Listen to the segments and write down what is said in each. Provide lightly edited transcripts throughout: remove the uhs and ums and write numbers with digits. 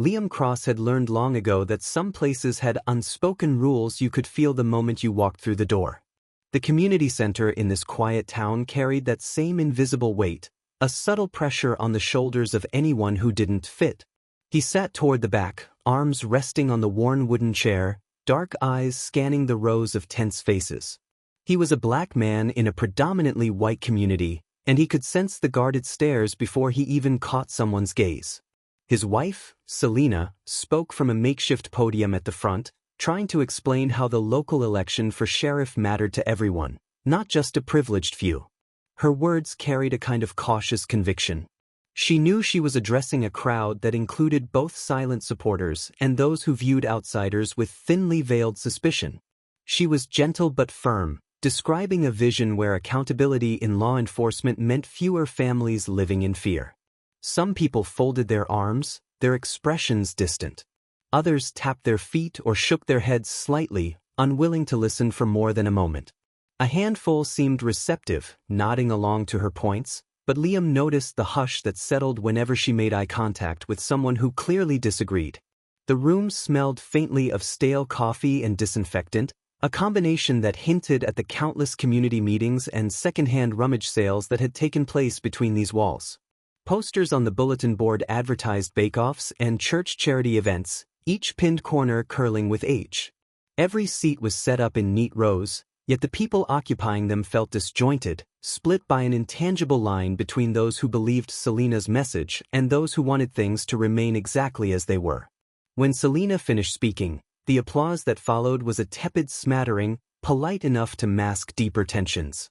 Liam Cross had learned long ago that some places had unspoken rules you could feel the moment you walked through the door. The community center in this quiet town carried that same invisible weight, a subtle pressure on the shoulders of anyone who didn't fit. He sat toward the back, arms resting on the worn wooden chair, dark eyes scanning the rows of tense faces. He was a black man in a predominantly white community, and he could sense the guarded stares before he even caught someone's gaze. His wife, Selena, spoke from a makeshift podium at the front, trying to explain how the local election for sheriff mattered to everyone, not just a privileged few. Her words carried a kind of cautious conviction. She knew she was addressing a crowd that included both silent supporters and those who viewed outsiders with thinly veiled suspicion. She was gentle but firm, describing a vision where accountability in law enforcement meant fewer families living in fear. Some people folded their arms, their expressions distant. Others tapped their feet or shook their heads slightly, unwilling to listen for more than a moment. A handful seemed receptive, nodding along to her points, but Liam noticed the hush that settled whenever she made eye contact with someone who clearly disagreed. The room smelled faintly of stale coffee and disinfectant, a combination that hinted at the countless community meetings and secondhand rummage sales that had taken place between these walls. Posters on the bulletin board advertised bake-offs and church charity events, each pinned corner curling with age. Every seat was set up in neat rows, yet the people occupying them felt disjointed, split by an intangible line between those who believed Selena's message and those who wanted things to remain exactly as they were. When Selena finished speaking, the applause that followed was a tepid smattering, polite enough to mask deeper tensions.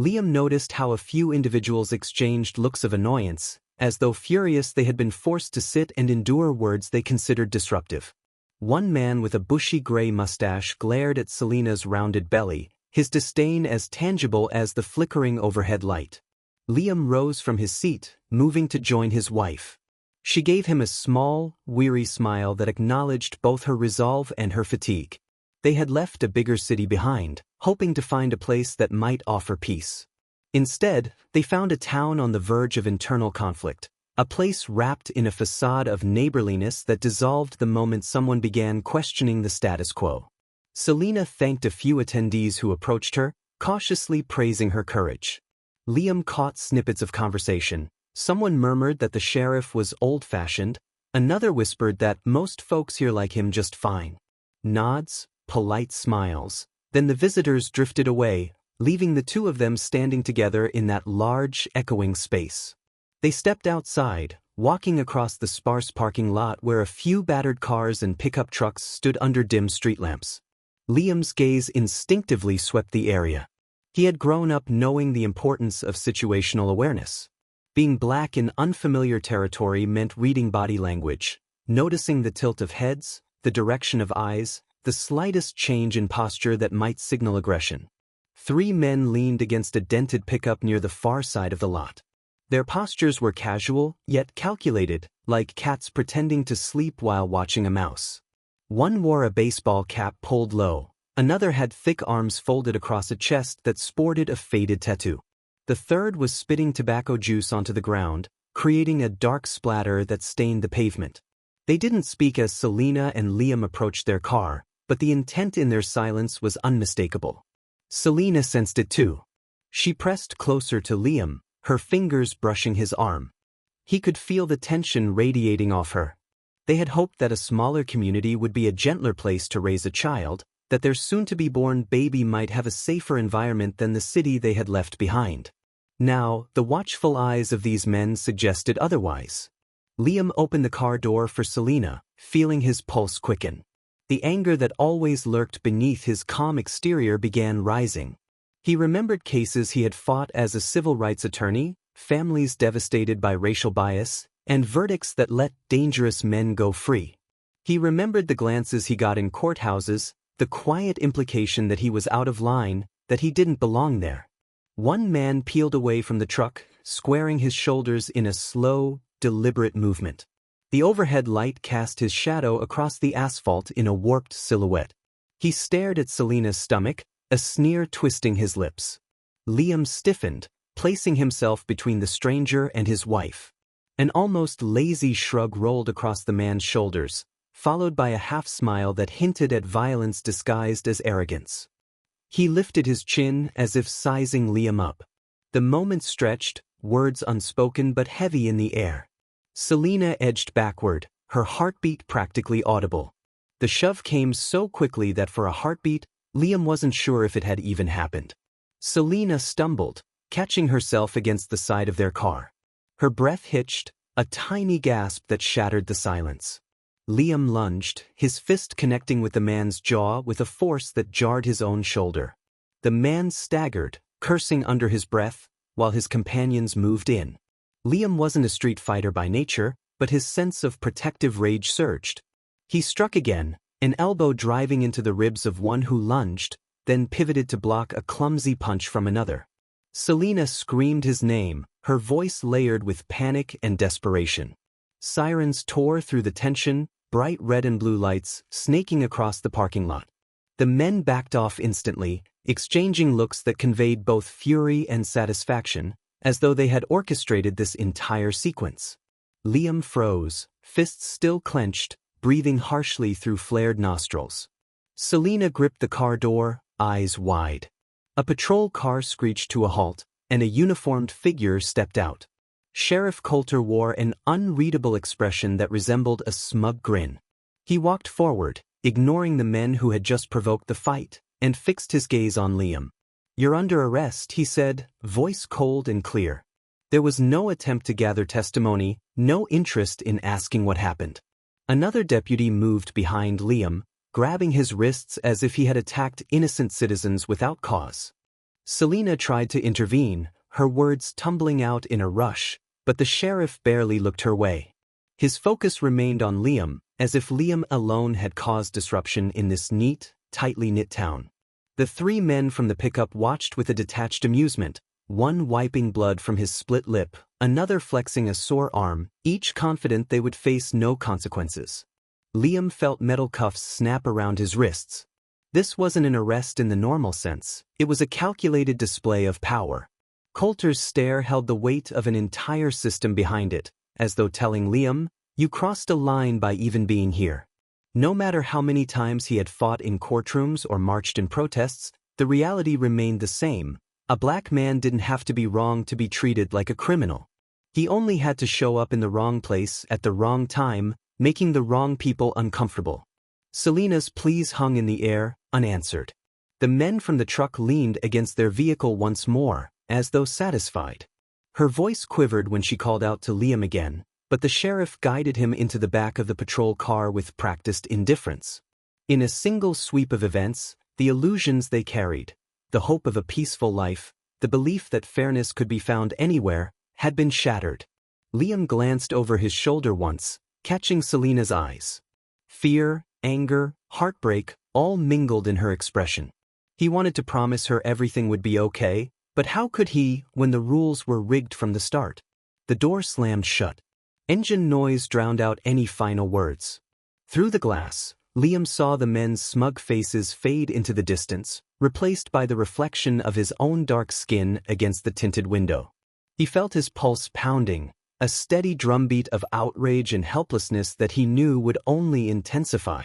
Liam noticed how a few individuals exchanged looks of annoyance, as though furious they had been forced to sit and endure words they considered disruptive. One man with a bushy gray mustache glared at Selena's rounded belly, his disdain as tangible as the flickering overhead light. Liam rose from his seat, moving to join his wife. She gave him a small, weary smile that acknowledged both her resolve and her fatigue. They had left a bigger city behind, hoping to find a place that might offer peace. Instead, they found a town on the verge of internal conflict, a place wrapped in a facade of neighborliness that dissolved the moment someone began questioning the status quo. Selena thanked a few attendees who approached her, cautiously praising her courage. Liam caught snippets of conversation. Someone murmured that the sheriff was old-fashioned, another whispered that most folks here like him just fine. Nods, polite smiles. Then the visitors drifted away, leaving the two of them standing together in that large, echoing space. They stepped outside, walking across the sparse parking lot where a few battered cars and pickup trucks stood under dim street lamps. Liam's gaze instinctively swept the area. He had grown up knowing the importance of situational awareness. Being black in unfamiliar territory meant reading body language, noticing the tilt of heads, the direction of eyes, the slightest change in posture that might signal aggression. 3 men leaned against a dented pickup near the far side of the lot. Their postures were casual, yet calculated, like cats pretending to sleep while watching a mouse. One wore a baseball cap pulled low, another had thick arms folded across a chest that sported a faded tattoo. The third was spitting tobacco juice onto the ground, creating a dark splatter that stained the pavement. They didn't speak as Selena and Liam approached their car, but the intent in their silence was unmistakable. Selena sensed it too. She pressed closer to Liam, her fingers brushing his arm. He could feel the tension radiating off her. They had hoped that a smaller community would be a gentler place to raise a child, that their soon-to-be-born baby might have a safer environment than the city they had left behind. Now, the watchful eyes of these men suggested otherwise. Liam opened the car door for Selena, feeling his pulse quicken. The anger that always lurked beneath his calm exterior began rising. He remembered cases he had fought as a civil rights attorney, families devastated by racial bias, and verdicts that let dangerous men go free. He remembered the glances he got in courthouses, the quiet implication that he was out of line, that he didn't belong there. One man peeled away from the truck, squaring his shoulders in a slow, deliberate movement. The overhead light cast his shadow across the asphalt in a warped silhouette. He stared at Selena's stomach, a sneer twisting his lips. Liam stiffened, placing himself between the stranger and his wife. An almost lazy shrug rolled across the man's shoulders, followed by a half-smile that hinted at violence disguised as arrogance. He lifted his chin as if sizing Liam up. The moment stretched, words unspoken but heavy in the air. Selena edged backward, her heartbeat practically audible. The shove came so quickly that for a heartbeat, Liam wasn't sure if it had even happened. Selena stumbled, catching herself against the side of their car. Her breath hitched, a tiny gasp that shattered the silence. Liam lunged, his fist connecting with the man's jaw with a force that jarred his own shoulder. The man staggered, cursing under his breath, while his companions moved in. Liam wasn't a street fighter by nature, but his sense of protective rage surged. He struck again, an elbow driving into the ribs of one who lunged, then pivoted to block a clumsy punch from another. Selena screamed his name, her voice layered with panic and desperation. Sirens tore through the tension, bright red and blue lights snaking across the parking lot. The men backed off instantly, exchanging looks that conveyed both fury and satisfaction, as though they had orchestrated this entire sequence. Liam froze, fists still clenched, breathing harshly through flared nostrils. Selena gripped the car door, eyes wide. A patrol car screeched to a halt, and a uniformed figure stepped out. Sheriff Coulter wore an unreadable expression that resembled a smug grin. He walked forward, ignoring the men who had just provoked the fight, and fixed his gaze on Liam. "You're under arrest," he said, voice cold and clear. There was no attempt to gather testimony, no interest in asking what happened. Another deputy moved behind Liam, grabbing his wrists as if he had attacked innocent citizens without cause. Selena tried to intervene, her words tumbling out in a rush, but the sheriff barely looked her way. His focus remained on Liam, as if Liam alone had caused disruption in this neat, tightly knit town. The three men from the pickup watched with a detached amusement, one wiping blood from his split lip, another flexing a sore arm, each confident they would face no consequences. Liam felt metal cuffs snap around his wrists. This wasn't an arrest in the normal sense, it was a calculated display of power. Coulter's stare held the weight of an entire system behind it, as though telling Liam, "You crossed a line by even being here." No matter how many times he had fought in courtrooms or marched in protests, the reality remained the same. A black man didn't have to be wrong to be treated like a criminal. He only had to show up in the wrong place at the wrong time, making the wrong people uncomfortable. Selena's pleas hung in the air, unanswered. The men from the truck leaned against their vehicle once more, as though satisfied. Her voice quivered when she called out to Liam again, but the sheriff guided him into the back of the patrol car with practiced indifference. In a single sweep of events, the illusions they carried, the hope of a peaceful life, the belief that fairness could be found anywhere, had been shattered. Liam glanced over his shoulder once, catching Selena's eyes. Fear, anger, heartbreak, all mingled in her expression. He wanted to promise her everything would be okay, but how could he when the rules were rigged from the start? The door slammed shut. Engine noise drowned out any final words. Through the glass, Liam saw the men's smug faces fade into the distance, replaced by the reflection of his own dark skin against the tinted window. He felt his pulse pounding, a steady drumbeat of outrage and helplessness that he knew would only intensify.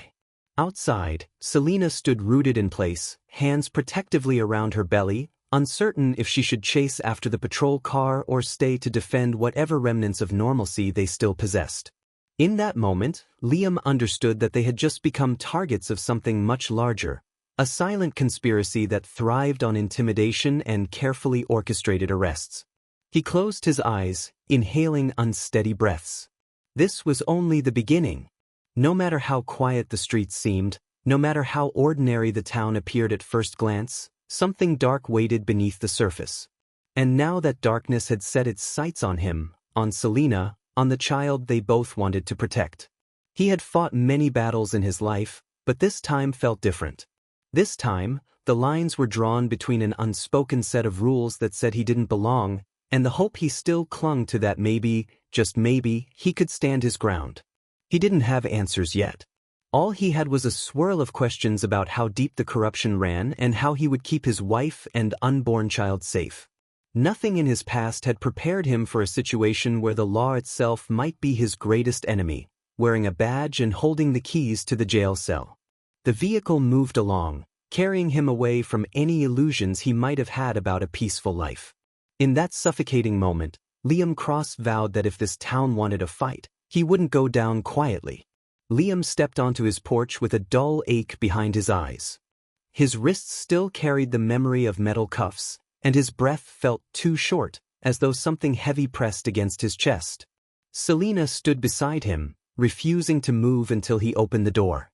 Outside, Selena stood rooted in place, hands protectively around her belly, uncertain if she should chase after the patrol car or stay to defend whatever remnants of normalcy they still possessed. In that moment, Liam understood that they had just become targets of something much larger, a silent conspiracy that thrived on intimidation and carefully orchestrated arrests. He closed his eyes, inhaling unsteady breaths. This was only the beginning. No matter how quiet the streets seemed, no matter how ordinary the town appeared at first glance, something dark waited beneath the surface. And now that darkness had set its sights on him, on Selena, on the child they both wanted to protect. He had fought many battles in his life, but this time felt different. This time, the lines were drawn between an unspoken set of rules that said he didn't belong, and the hope he still clung to that maybe, just maybe, he could stand his ground. He didn't have answers yet. All he had was a swirl of questions about how deep the corruption ran and how he would keep his wife and unborn child safe. Nothing in his past had prepared him for a situation where the law itself might be his greatest enemy, wearing a badge and holding the keys to the jail cell. The vehicle moved along, carrying him away from any illusions he might have had about a peaceful life. In that suffocating moment, Liam Cross vowed that if this town wanted a fight, he wouldn't go down quietly. Liam stepped onto his porch with a dull ache behind his eyes. His wrists still carried the memory of metal cuffs, and his breath felt too short, as though something heavy pressed against his chest. Selena stood beside him, refusing to move until he opened the door.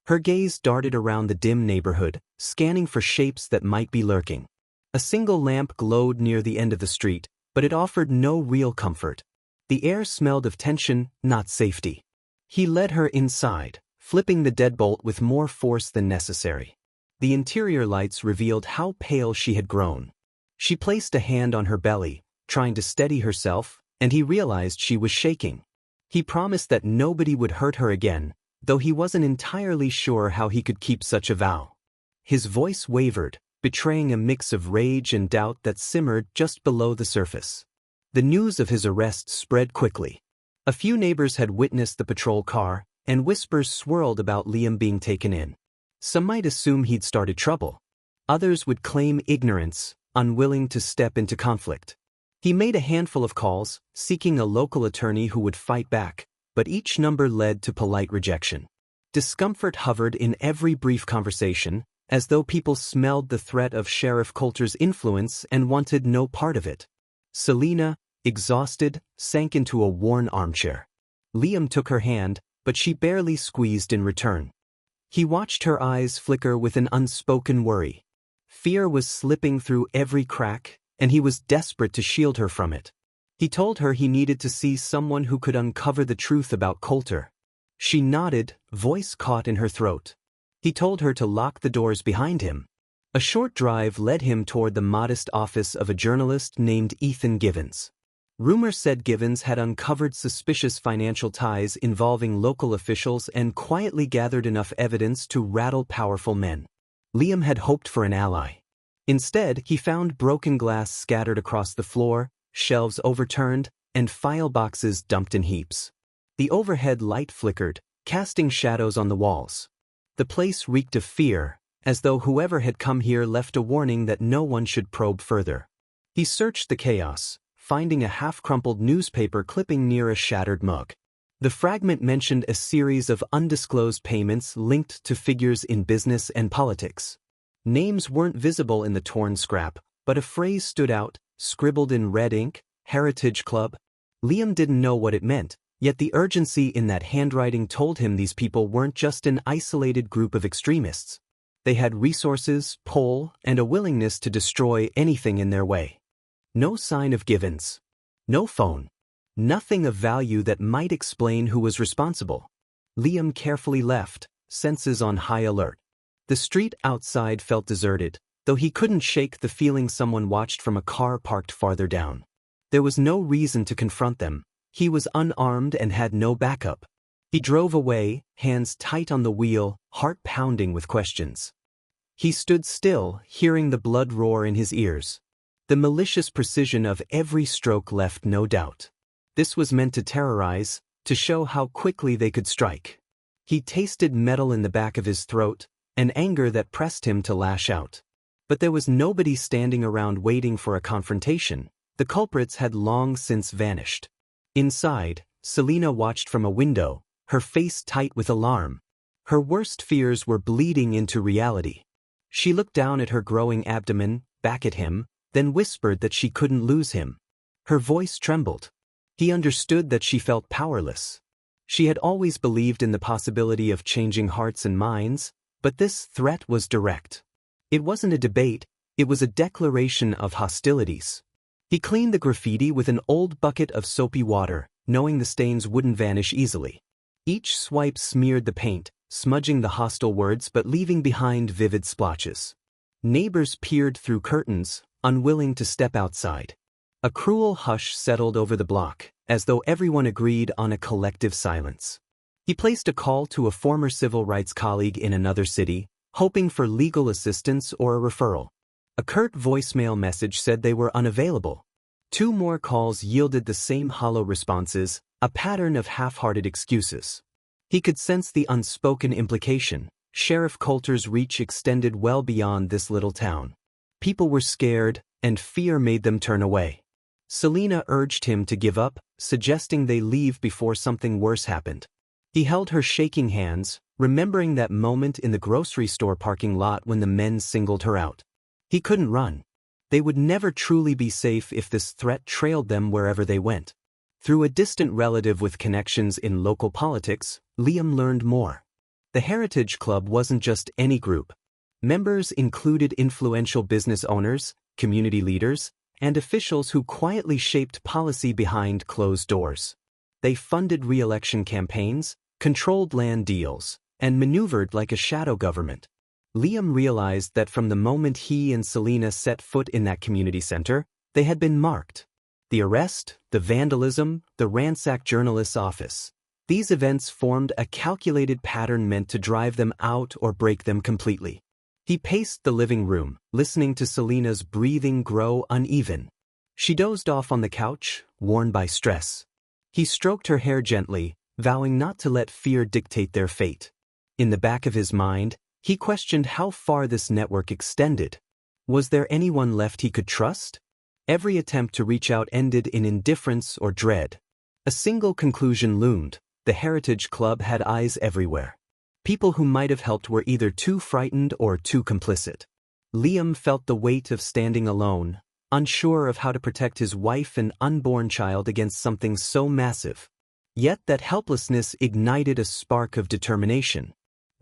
Her gaze darted around the dim neighborhood, scanning for shapes that might be lurking. A single lamp glowed near the end of the street, but it offered no real comfort. The air smelled of tension, not safety. He led her inside, flipping the deadbolt with more force than necessary. The interior lights revealed how pale she had grown. She placed a hand on her belly, trying to steady herself, and he realized she was shaking. He promised that nobody would hurt her again, though he wasn't entirely sure how he could keep such a vow. His voice wavered, betraying a mix of rage and doubt that simmered just below the surface. The news of his arrest spread quickly. A few neighbors had witnessed the patrol car, and whispers swirled about Liam being taken in. Some might assume he'd started trouble. Others would claim ignorance, unwilling to step into conflict. He made a handful of calls, seeking a local attorney who would fight back, but each number led to polite rejection. Discomfort hovered in every brief conversation, as though people smelled the threat of Sheriff Coulter's influence and wanted no part of it. Selena, exhausted, sank into a worn armchair. Liam took her hand, but she barely squeezed in return. He watched her eyes flicker with an unspoken worry. Fear was slipping through every crack, and he was desperate to shield her from it. He told her he needed to see someone who could uncover the truth about Coulter. She nodded, voice caught in her throat. He told her to lock the doors behind him. A short drive led him toward the modest office of a journalist named Ethan Givens. Rumor said Givens had uncovered suspicious financial ties involving local officials and quietly gathered enough evidence to rattle powerful men. Liam had hoped for an ally. Instead, he found broken glass scattered across the floor, shelves overturned, and file boxes dumped in heaps. The overhead light flickered, casting shadows on the walls. The place reeked of fear, as though whoever had come here left a warning that no one should probe further. He searched the chaos, finding a half-crumpled newspaper clipping near a shattered mug. The fragment mentioned a series of undisclosed payments linked to figures in business and politics. Names weren't visible in the torn scrap, but a phrase stood out, scribbled in red ink, Heritage Club. Liam didn't know what it meant, yet the urgency in that handwriting told him these people weren't just an isolated group of extremists. They had resources, pull, and a willingness to destroy anything in their way. No sign of Givens. No phone. Nothing of value that might explain who was responsible. Liam carefully left, senses on high alert. The street outside felt deserted, though he couldn't shake the feeling someone watched from a car parked farther down. There was no reason to confront them. He was unarmed and had no backup. He drove away, hands tight on the wheel, heart pounding with questions. He stood still, hearing the blood roar in his ears. The malicious precision of every stroke left no doubt. This was meant to terrorize, to show how quickly they could strike. He tasted metal in the back of his throat, an anger that pressed him to lash out. But there was nobody standing around waiting for a confrontation. The culprits had long since vanished. Inside, Selena watched from a window, her face tight with alarm. Her worst fears were bleeding into reality. She looked down at her growing abdomen, back at him, then whispered that she couldn't lose him. Her voice trembled. He understood that she felt powerless. She had always believed in the possibility of changing hearts and minds, but this threat was direct. It wasn't a debate, it was a declaration of hostilities. He cleaned the graffiti with an old bucket of soapy water, knowing the stains wouldn't vanish easily. Each swipe smeared the paint, smudging the hostile words but leaving behind vivid splotches. Neighbors peered through curtains, unwilling to step outside. A cruel hush settled over the block, as though everyone agreed on a collective silence. He placed a call to a former civil rights colleague in another city, hoping for legal assistance or a referral. A curt voicemail message said they were unavailable. 2 more calls yielded the same hollow responses, a pattern of half-hearted excuses. He could sense the unspoken implication. Sheriff Coulter's reach extended well beyond this little town. People were scared, and fear made them turn away. Selena urged him to give up, suggesting they leave before something worse happened. He held her shaking hands, remembering that moment in the grocery store parking lot when the men singled her out. He couldn't run. They would never truly be safe if this threat trailed them wherever they went. Through a distant relative with connections in local politics, Liam learned more. The Heritage Club wasn't just any group. Members included influential business owners, community leaders, and officials who quietly shaped policy behind closed doors. They funded re-election campaigns, controlled land deals, and maneuvered like a shadow government. Liam realized that from the moment he and Selena set foot in that community center, they had been marked. The arrest, the vandalism, the ransacked journalist's office. These events formed a calculated pattern meant to drive them out or break them completely. He paced the living room, listening to Selena's breathing grow uneven. She dozed off on the couch, worn by stress. He stroked her hair gently, vowing not to let fear dictate their fate. In the back of his mind, he questioned how far this network extended. Was there anyone left he could trust? Every attempt to reach out ended in indifference or dread. A single conclusion loomed: the Heritage Club had eyes everywhere. People who might have helped were either too frightened or too complicit. Liam felt the weight of standing alone, unsure of how to protect his wife and unborn child against something so massive. Yet that helplessness ignited a spark of determination.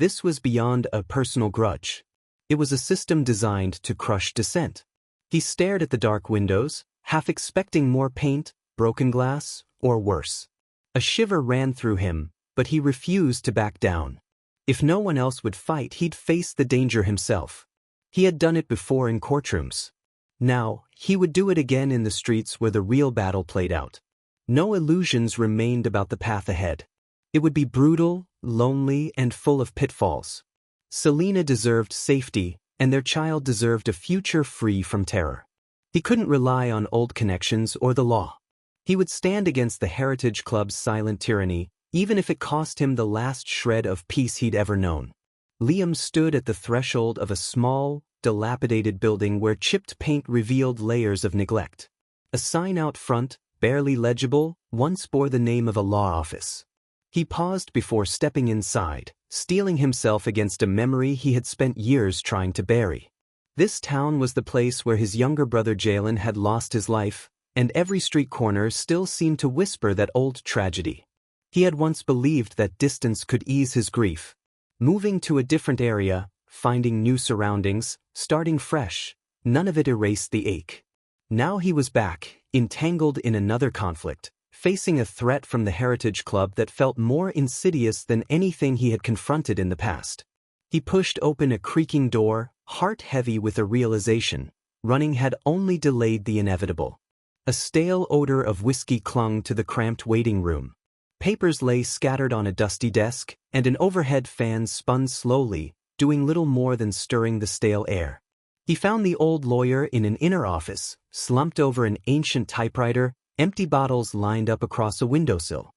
This was beyond a personal grudge. It was a system designed to crush dissent. He stared at the dark windows, half expecting more paint, broken glass, or worse. A shiver ran through him, but he refused to back down. If no one else would fight, he'd face the danger himself. He had done it before in courtrooms. Now, he would do it again in the streets where the real battle played out. No illusions remained about the path ahead. It would be brutal, lonely, and full of pitfalls. Selena deserved safety, and their child deserved a future free from terror. He couldn't rely on old connections or the law. He would stand against the Heritage Club's silent tyranny, even if it cost him the last shred of peace he'd ever known. Liam stood at the threshold of a small, dilapidated building where chipped paint revealed layers of neglect. A sign out front, barely legible, once bore the name of a law office. He paused before stepping inside, steeling himself against a memory he had spent years trying to bury. This town was the place where his younger brother Jalen had lost his life, and every street corner still seemed to whisper that old tragedy. He had once believed that distance could ease his grief. Moving to a different area, finding new surroundings, starting fresh, none of it erased the ache. Now he was back, entangled in another conflict, facing a threat from the Heritage Club that felt more insidious than anything he had confronted in the past. He pushed open a creaking door, heart heavy with a realization: running had only delayed the inevitable. A stale odor of whiskey clung to the cramped waiting room. Papers lay scattered on a dusty desk, and an overhead fan spun slowly, doing little more than stirring the stale air. He found the old lawyer in an inner office, slumped over an ancient typewriter, empty bottles lined up across a windowsill.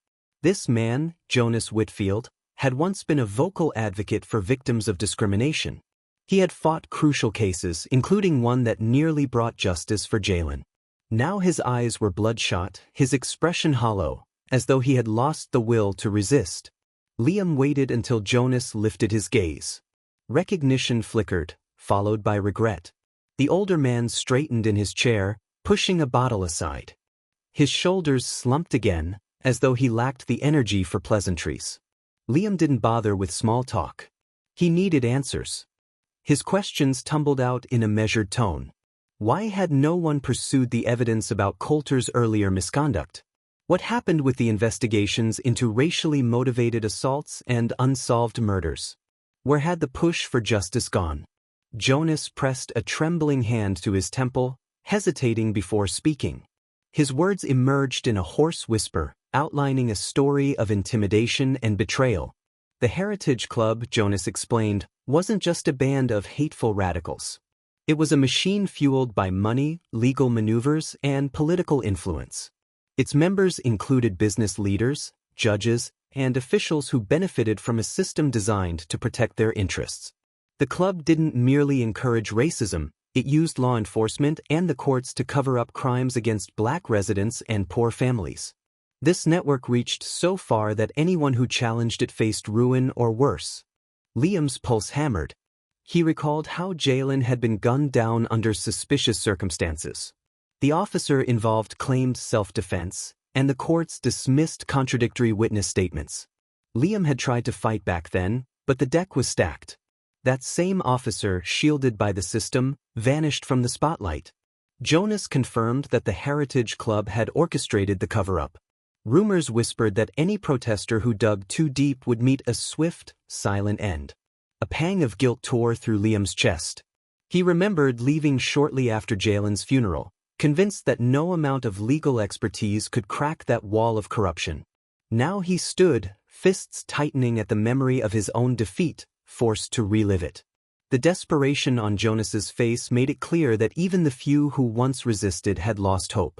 This man, Jonas Whitfield, had once been a vocal advocate for victims of discrimination. He had fought crucial cases, including one that nearly brought justice for Jalen. Now his eyes were bloodshot, his expression hollow, as though he had lost the will to resist. Liam waited until Jonas lifted his gaze. Recognition flickered, followed by regret. The older man straightened in his chair, pushing a bottle aside. His shoulders slumped again, as though he lacked the energy for pleasantries. Liam didn't bother with small talk. He needed answers. His questions tumbled out in a measured tone. Why had no one pursued the evidence about Coulter's earlier misconduct? What happened with the investigations into racially motivated assaults and unsolved murders? Where had the push for justice gone? Jonas pressed a trembling hand to his temple, hesitating before speaking. His words emerged in a hoarse whisper, outlining a story of intimidation and betrayal. The Heritage Club, Jonas explained, wasn't just a band of hateful radicals. It was a machine fueled by money, legal maneuvers, and political influence. Its members included business leaders, judges, and officials who benefited from a system designed to protect their interests. The club didn't merely encourage racism, it used law enforcement and the courts to cover up crimes against black residents and poor families. This network reached so far that anyone who challenged it faced ruin or worse. Liam's pulse hammered. He recalled how Jalen had been gunned down under suspicious circumstances. The officer involved claimed self-defense, and the courts dismissed contradictory witness statements. Liam had tried to fight back then, but the deck was stacked. That same officer, shielded by the system, vanished from the spotlight. Jonas confirmed that the Heritage Club had orchestrated the cover-up. Rumors whispered that any protester who dug too deep would meet a swift, silent end. A pang of guilt tore through Liam's chest. He remembered leaving shortly after Jalen's funeral, convinced that no amount of legal expertise could crack that wall of corruption. Now he stood, fists tightening at the memory of his own defeat, forced to relive it. The desperation on Jonas's face made it clear that even the few who once resisted had lost hope.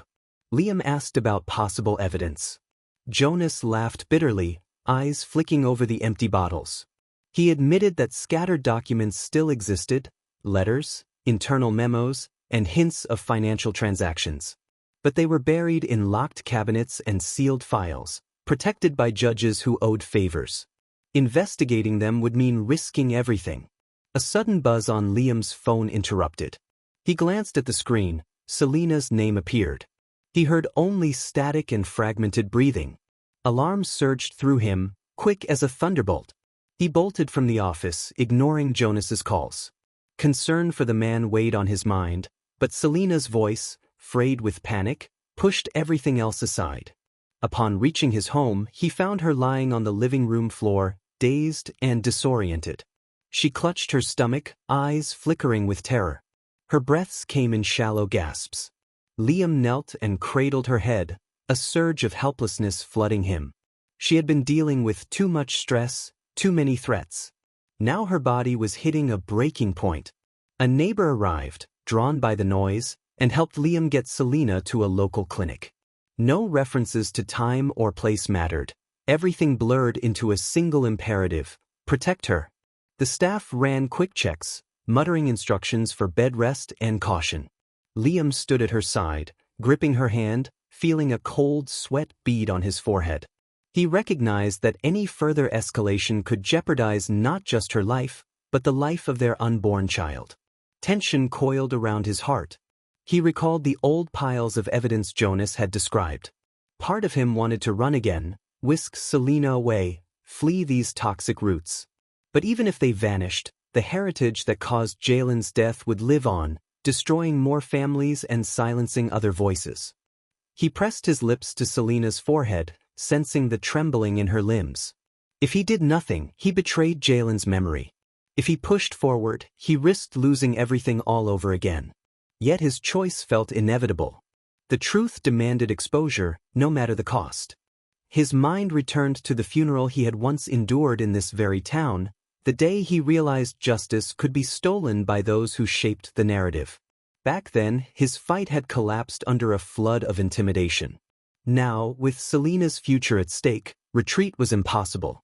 Liam asked about possible evidence. Jonas laughed bitterly, eyes flicking over the empty bottles. He admitted that scattered documents still existed, letters, internal memos, and hints of financial transactions. But they were buried in locked cabinets and sealed files, protected by judges who owed favors. Investigating them would mean risking everything. A sudden buzz on Liam's phone interrupted. He glanced at the screen. Selena's name appeared. He heard only static and fragmented breathing. Alarms surged through him, quick as a thunderbolt. He bolted from the office, ignoring Jonas's calls. Concern for the man weighed on his mind, but Selena's voice, frayed with panic, pushed everything else aside. Upon reaching his home, he found her lying on the living room floor, dazed and disoriented. She clutched her stomach, eyes flickering with terror. Her breaths came in shallow gasps. Liam knelt and cradled her head, a surge of helplessness flooding him. She had been dealing with too much stress, too many threats. Now her body was hitting a breaking point. A neighbor arrived, drawn by the noise, and helped Liam get Selena to a local clinic. No references to time or place mattered. Everything blurred into a single imperative: protect her. The staff ran quick checks, muttering instructions for bed rest and caution. Liam stood at her side, gripping her hand, feeling a cold sweat bead on his forehead. He recognized that any further escalation could jeopardize not just her life, but the life of their unborn child. Tension coiled around his heart. He recalled the old piles of evidence Jonas had described. Part of him wanted to run again, whisk Selena away, flee these toxic roots. But even if they vanished, the heritage that caused Jalen's death would live on, destroying more families and silencing other voices. He pressed his lips to Selena's forehead, sensing the trembling in her limbs. If he did nothing, he betrayed Jalen's memory. If he pushed forward, he risked losing everything all over again. Yet his choice felt inevitable. The truth demanded exposure, no matter the cost. His mind returned to the funeral he had once endured in this very town, the day he realized justice could be stolen by those who shaped the narrative. Back then, his fight had collapsed under a flood of intimidation. Now, with Selena's future at stake, retreat was impossible.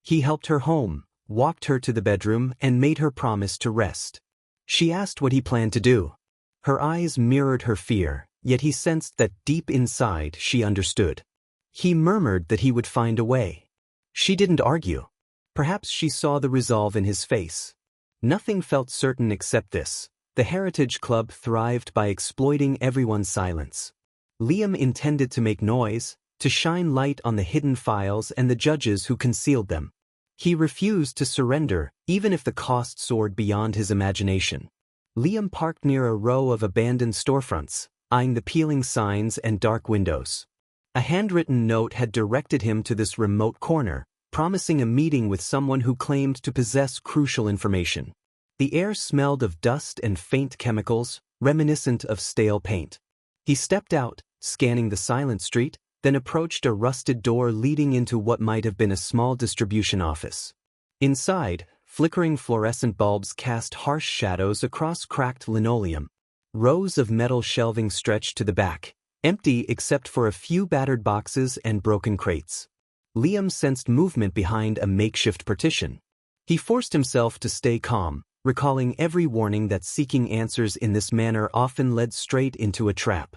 He helped her home, walked her to the bedroom, and made her promise to rest. She asked what he planned to do. Her eyes mirrored her fear, yet he sensed that deep inside she understood. He murmured that he would find a way. She didn't argue. Perhaps she saw the resolve in his face. Nothing felt certain except this: the Heritage Club thrived by exploiting everyone's silence. Liam intended to make noise, to shine light on the hidden files and the judges who concealed them. He refused to surrender, even if the cost soared beyond his imagination. Liam parked near a row of abandoned storefronts, eyeing the peeling signs and dark windows. A handwritten note had directed him to this remote corner, promising a meeting with someone who claimed to possess crucial information. The air smelled of dust and faint chemicals, reminiscent of stale paint. He stepped out, scanning the silent street, then approached a rusted door leading into what might have been a small distribution office. Inside, Flickering fluorescent bulbs cast harsh shadows across cracked linoleum. Rows of metal shelving stretched to the back, empty except for a few battered boxes and broken crates. Liam sensed movement behind a makeshift partition. He forced himself to stay calm, recalling every warning that seeking answers in this manner often led straight into a trap.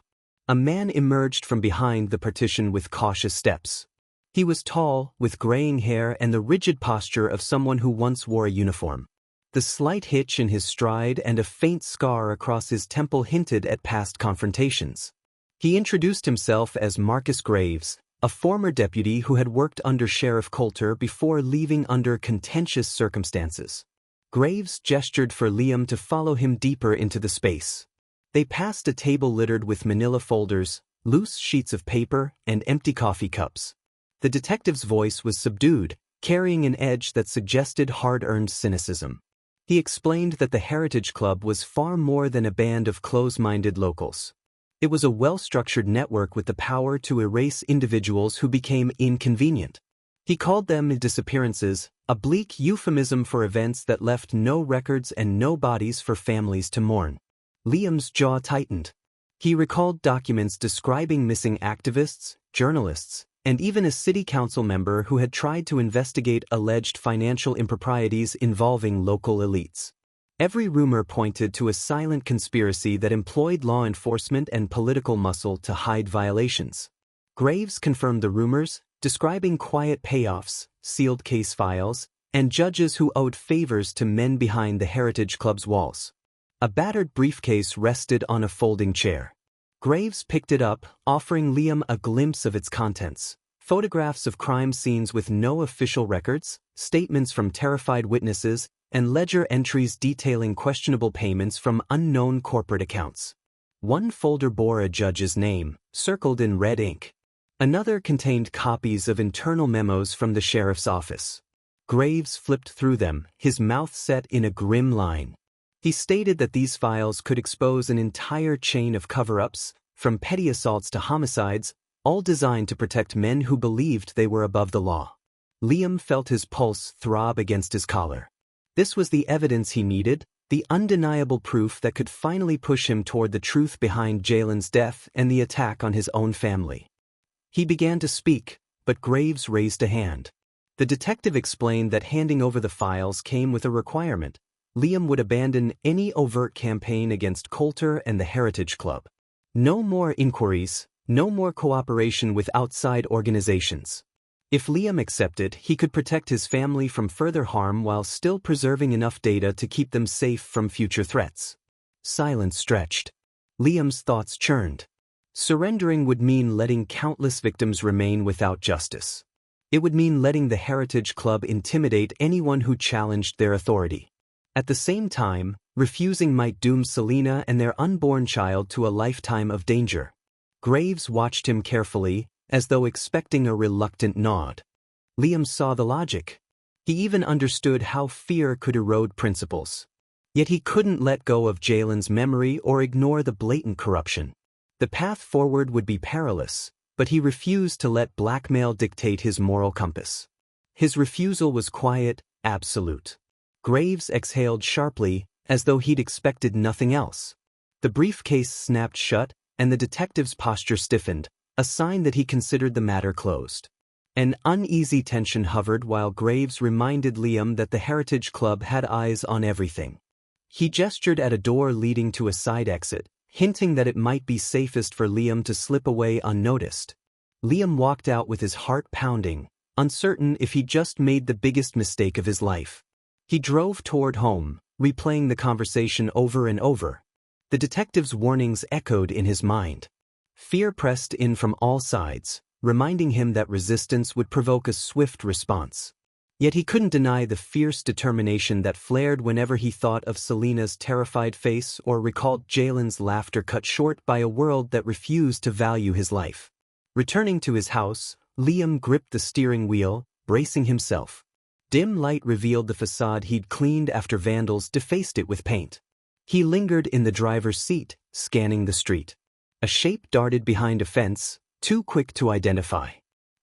A man emerged from behind the partition with cautious steps. He was tall, with graying hair and the rigid posture of someone who once wore a uniform. The slight hitch in his stride and a faint scar across his temple hinted at past confrontations. He introduced himself as Marcus Graves, a former deputy who had worked under Sheriff Coulter before leaving under contentious circumstances. Graves gestured for Liam to follow him deeper into the space. They passed a table littered with manila folders, loose sheets of paper, and empty coffee cups. The detective's voice was subdued, carrying an edge that suggested hard-earned cynicism. He explained that the Heritage Club was far more than a band of close-minded locals. It was a well-structured network with the power to erase individuals who became inconvenient. He called them disappearances, a bleak euphemism for events that left no records and no bodies for families to mourn. Liam's jaw tightened. He recalled documents describing missing activists, journalists, and even a city council member who had tried to investigate alleged financial improprieties involving local elites. Every rumor pointed to a silent conspiracy that employed law enforcement and political muscle to hide violations. Graves confirmed the rumors, describing quiet payoffs, sealed case files, and judges who owed favors to men behind the Heritage Club's walls. A battered briefcase rested on a folding chair. Graves picked it up, offering Liam a glimpse of its contents. Photographs of crime scenes with no official records, statements from terrified witnesses, and ledger entries detailing questionable payments from unknown corporate accounts. One folder bore a judge's name, circled in red ink. Another contained copies of internal memos from the sheriff's office. Graves flipped through them, his mouth set in a grim line. He stated that these files could expose an entire chain of cover-ups, from petty assaults to homicides, all designed to protect men who believed they were above the law. Liam felt his pulse throb against his collar. This was the evidence he needed, the undeniable proof that could finally push him toward the truth behind Jalen's death and the attack on his own family. He began to speak, but Graves raised a hand. The detective explained that handing over the files came with a requirement. Liam would abandon any overt campaign against Coulter and the Heritage Club. No more inquiries, no more cooperation with outside organizations. If Liam accepted, he could protect his family from further harm while still preserving enough data to keep them safe from future threats. Silence stretched. Liam's thoughts churned. Surrendering would mean letting countless victims remain without justice. It would mean letting the Heritage Club intimidate anyone who challenged their authority. At the same time, refusing might doom Selena and their unborn child to a lifetime of danger. Graves watched him carefully, as though expecting a reluctant nod. Liam saw the logic. He even understood how fear could erode principles. Yet he couldn't let go of Jalen's memory or ignore the blatant corruption. The path forward would be perilous, but he refused to let blackmail dictate his moral compass. His refusal was quiet, absolute. Graves exhaled sharply, as though he'd expected nothing else. The briefcase snapped shut, and the detective's posture stiffened, a sign that he considered the matter closed. An uneasy tension hovered while Graves reminded Liam that the Heritage Club had eyes on everything. He gestured at a door leading to a side exit, hinting that it might be safest for Liam to slip away unnoticed. Liam walked out with his heart pounding, uncertain if he'd just made the biggest mistake of his life. He drove toward home, replaying the conversation over and over. The detective's warnings echoed in his mind. Fear pressed in from all sides, reminding him that resistance would provoke a swift response. Yet he couldn't deny the fierce determination that flared whenever he thought of Selena's terrified face or recalled Jalen's laughter cut short by a world that refused to value his life. Returning to his house, Liam gripped the steering wheel, bracing himself. Dim light revealed the facade he'd cleaned after vandals defaced it with paint. He lingered in the driver's seat, scanning the street. A shape darted behind a fence, too quick to identify.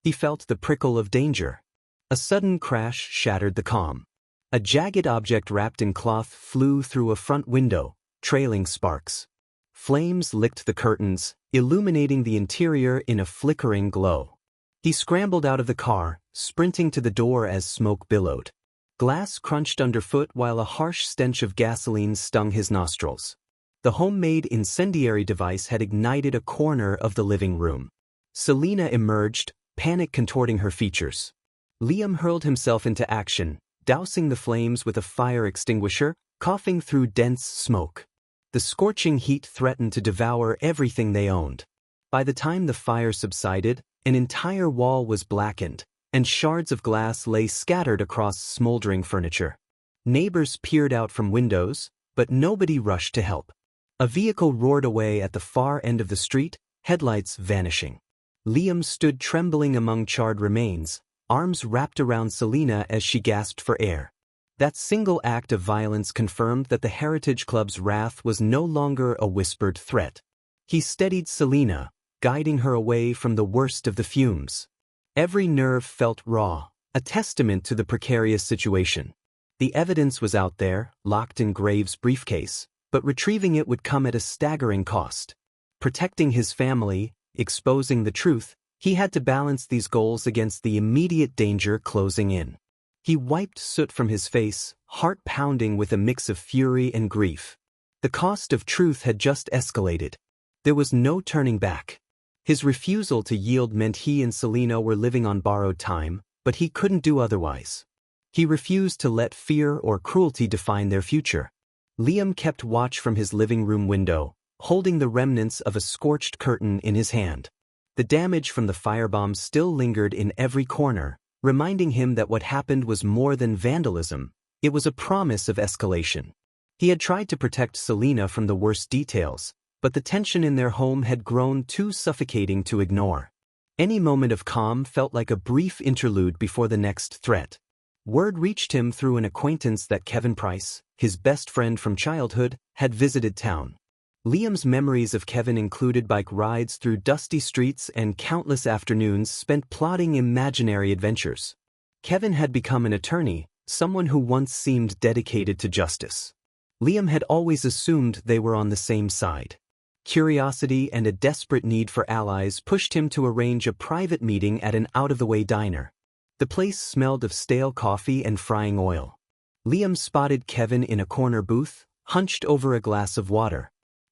He felt the prickle of danger. A sudden crash shattered the calm. A jagged object wrapped in cloth flew through a front window, trailing sparks. Flames licked the curtains, illuminating the interior in a flickering glow. He scrambled out of the car, sprinting to the door as smoke billowed. Glass crunched underfoot while a harsh stench of gasoline stung his nostrils. The homemade incendiary device had ignited a corner of the living room. Selena emerged, panic contorting her features. Liam hurled himself into action, dousing the flames with a fire extinguisher, coughing through dense smoke. The scorching heat threatened to devour everything they owned. By the time the fire subsided, an entire wall was blackened, and shards of glass lay scattered across smoldering furniture. Neighbors peered out from windows, but nobody rushed to help. A vehicle roared away at the far end of the street, headlights vanishing. Liam stood trembling among charred remains, arms wrapped around Selena as she gasped for air. That single act of violence confirmed that the Heritage Club's wrath was no longer a whispered threat. He steadied Selena, guiding her away from the worst of the fumes. Every nerve felt raw, a testament to the precarious situation. The evidence was out there, locked in Graves' briefcase, but retrieving it would come at a staggering cost. Protecting his family, exposing the truth, he had to balance these goals against the immediate danger closing in. He wiped soot from his face, heart pounding with a mix of fury and grief. The cost of truth had just escalated. There was no turning back. His refusal to yield meant he and Selena were living on borrowed time, but he couldn't do otherwise. He refused to let fear or cruelty define their future. Liam kept watch from his living room window, holding the remnants of a scorched curtain in his hand. The damage from the firebombs still lingered in every corner, reminding him that what happened was more than vandalism, it was a promise of escalation. He had tried to protect Selena from the worst details, but the tension in their home had grown too suffocating to ignore. Any moment of calm felt like a brief interlude before the next threat. Word reached him through an acquaintance that Kevin Price, his best friend from childhood, had visited town. Liam's memories of Kevin included bike rides through dusty streets and countless afternoons spent plotting imaginary adventures. Kevin had become an attorney, someone who once seemed dedicated to justice. Liam had always assumed they were on the same side. Curiosity and a desperate need for allies pushed him to arrange a private meeting at an out-of-the-way diner. The place smelled of stale coffee and frying oil. Liam spotted Kevin in a corner booth, hunched over a glass of water.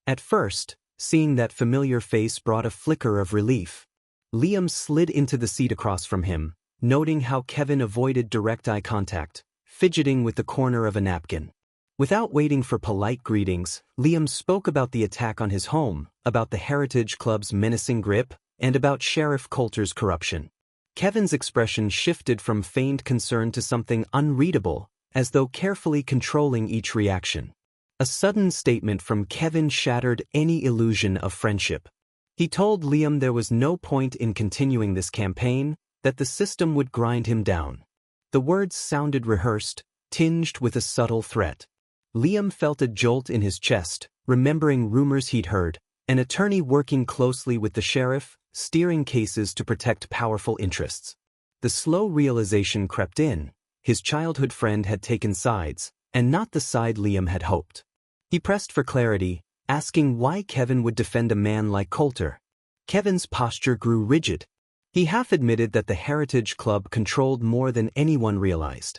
At first, seeing that familiar face brought a flicker of relief. Liam slid into the seat across from him, noting how Kevin avoided direct eye contact, fidgeting with the corner of a napkin. Without waiting for polite greetings, Liam spoke about the attack on his home, about the Heritage Club's menacing grip, and about Sheriff Coulter's corruption. Kevin's expression shifted from feigned concern to something unreadable, as though carefully controlling each reaction. A sudden statement from Kevin shattered any illusion of friendship. He told Liam there was no point in continuing this campaign, that the system would grind him down. The words sounded rehearsed, tinged with a subtle threat. Liam felt a jolt in his chest, remembering rumors he'd heard, an attorney working closely with the sheriff, steering cases to protect powerful interests. The slow realization crept in. His childhood friend had taken sides, and not the side Liam had hoped. He pressed for clarity, asking why Kevin would defend a man like Coulter. Kevin's posture grew rigid. He half admitted that the Heritage Club controlled more than anyone realized.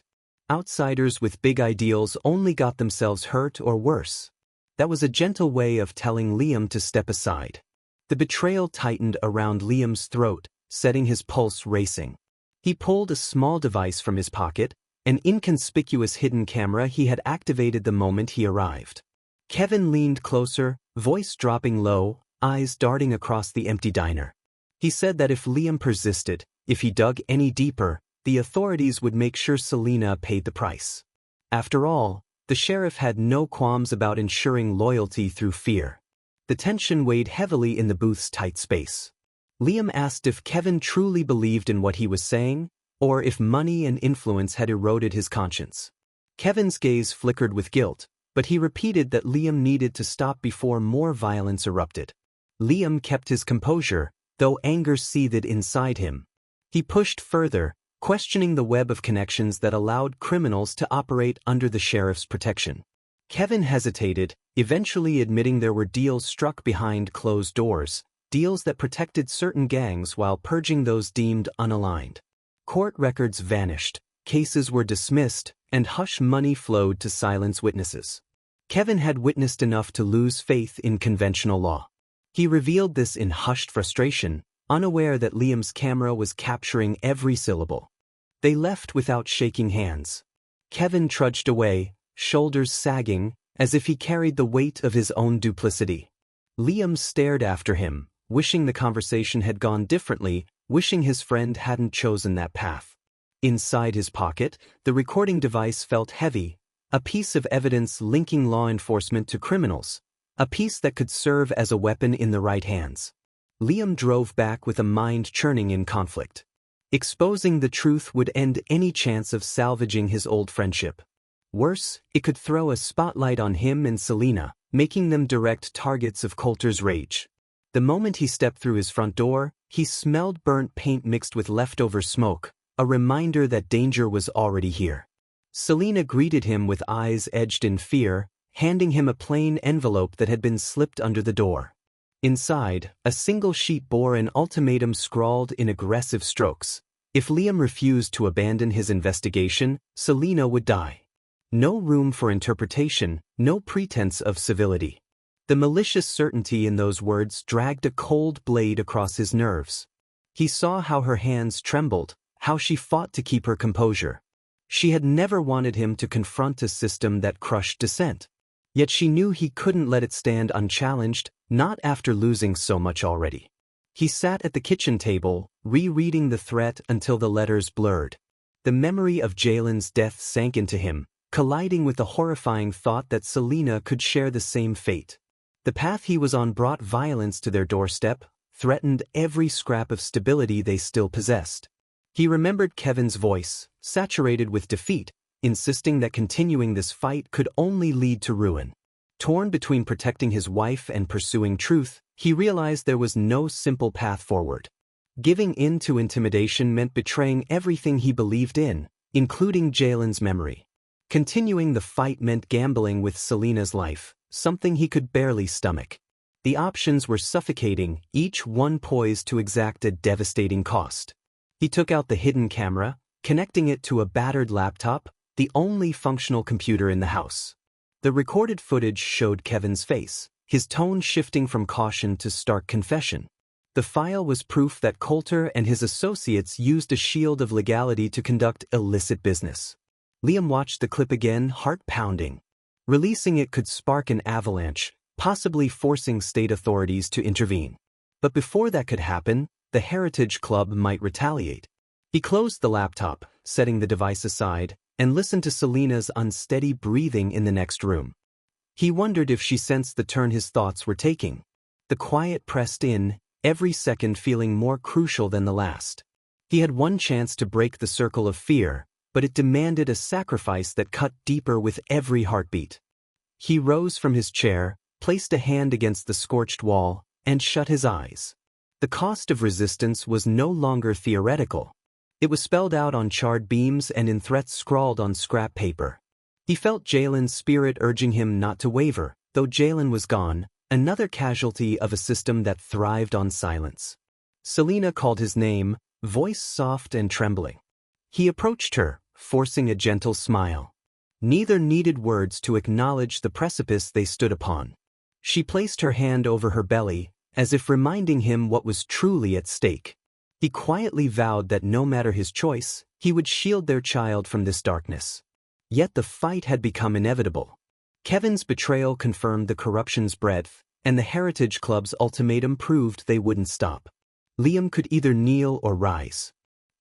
Outsiders with big ideals only got themselves hurt or worse. That was a gentle way of telling Liam to step aside. The betrayal tightened around Liam's throat, setting his pulse racing. He pulled a small device from his pocket, an inconspicuous hidden camera he had activated the moment he arrived. Kevin leaned closer, voice dropping low, eyes darting across the empty diner. He said that if Liam persisted, if he dug any deeper, the authorities would make sure Selena paid the price. After all, the sheriff had no qualms about ensuring loyalty through fear. The tension weighed heavily in the booth's tight space. Liam asked if Kevin truly believed in what he was saying, or if money and influence had eroded his conscience. Kevin's gaze flickered with guilt, but he repeated that Liam needed to stop before more violence erupted. Liam kept his composure, though anger seethed inside him. He pushed further, questioning the web of connections that allowed criminals to operate under the sheriff's protection. Kevin hesitated, eventually admitting there were deals struck behind closed doors, deals that protected certain gangs while purging those deemed unaligned. Court records vanished, cases were dismissed, and hush money flowed to silence witnesses. Kevin had witnessed enough to lose faith in conventional law. He revealed this in hushed frustration, unaware that Liam's camera was capturing every syllable. They left without shaking hands. Kevin trudged away, shoulders sagging, as if he carried the weight of his own duplicity. Liam stared after him, wishing the conversation had gone differently, wishing his friend hadn't chosen that path. Inside his pocket, the recording device felt heavy, a piece of evidence linking law enforcement to criminals, a piece that could serve as a weapon in the right hands. Liam drove back with a mind churning in conflict. Exposing the truth would end any chance of salvaging his old friendship. Worse, it could throw a spotlight on him and Selena, making them direct targets of Coulter's rage. The moment he stepped through his front door, he smelled burnt paint mixed with leftover smoke, a reminder that danger was already here. Selena greeted him with eyes edged in fear, handing him a plain envelope that had been slipped under the door. Inside, a single sheet bore an ultimatum scrawled in aggressive strokes. If Liam refused to abandon his investigation, Selena would die. No room for interpretation, no pretense of civility. The malicious certainty in those words dragged a cold blade across his nerves. He saw how her hands trembled, how she fought to keep her composure. She had never wanted him to confront a system that crushed dissent. Yet she knew he couldn't let it stand unchallenged, not after losing so much already. He sat at the kitchen table, rereading the threat until the letters blurred. The memory of Jalen's death sank into him, colliding with the horrifying thought that Selena could share the same fate. The path he was on brought violence to their doorstep, threatened every scrap of stability they still possessed. He remembered Kevin's voice, saturated with defeat, insisting that continuing this fight could only lead to ruin. Torn between protecting his wife and pursuing truth, he realized there was no simple path forward. Giving in to intimidation meant betraying everything he believed in, including Jalen's memory. Continuing the fight meant gambling with Selena's life, something he could barely stomach. The options were suffocating, each one poised to exact a devastating cost. He took out the hidden camera, connecting it to a battered laptop, the only functional computer in the house. The recorded footage showed Kevin's face, his tone shifting from caution to stark confession. The file was proof that Coulter and his associates used a shield of legality to conduct illicit business. Liam watched the clip again, heart pounding. Releasing it could spark an avalanche, possibly forcing state authorities to intervene. But before that could happen, the Heritage Club might retaliate. He closed the laptop, setting the device aside, and listened to Selena's unsteady breathing in the next room. He wondered if she sensed the turn his thoughts were taking. The quiet pressed in, every second feeling more crucial than the last. He had one chance to break the circle of fear, but it demanded a sacrifice that cut deeper with every heartbeat. He rose from his chair, placed a hand against the scorched wall, and shut his eyes. The cost of resistance was no longer theoretical. It was spelled out on charred beams and in threats scrawled on scrap paper. He felt Jalen's spirit urging him not to waver. Though Jalen was gone, another casualty of a system that thrived on silence. Selena called his name, voice soft and trembling. He approached her, forcing a gentle smile. Neither needed words to acknowledge the precipice they stood upon. She placed her hand over her belly, as if reminding him what was truly at stake. He quietly vowed that no matter his choice, he would shield their child from this darkness. Yet the fight had become inevitable. Kevin's betrayal confirmed the corruption's breadth, and the Heritage Club's ultimatum proved they wouldn't stop. Liam could either kneel or rise.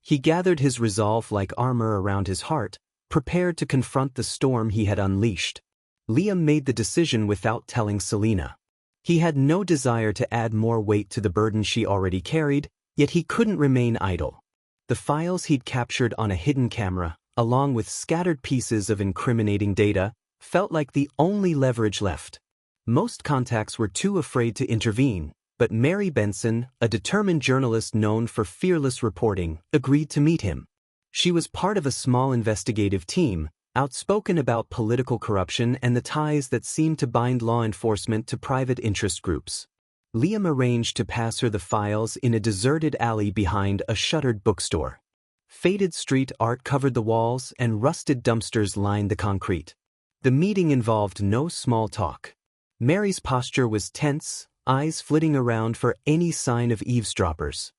He gathered his resolve like armor around his heart, prepared to confront the storm he had unleashed. Liam made the decision without telling Selena. He had no desire to add more weight to the burden she already carried, yet he couldn't remain idle. The files he'd captured on a hidden camera, along with scattered pieces of incriminating data, felt like the only leverage left. Most contacts were too afraid to intervene, but Mary Benson, a determined journalist known for fearless reporting, agreed to meet him. She was part of a small investigative team, outspoken about political corruption and the ties that seemed to bind law enforcement to private interest groups. Liam arranged to pass her the files in a deserted alley behind a shuttered bookstore. Faded street art covered the walls and rusted dumpsters lined the concrete. The meeting involved no small talk. Mary's posture was tense, eyes flitting around for any sign of eavesdroppers.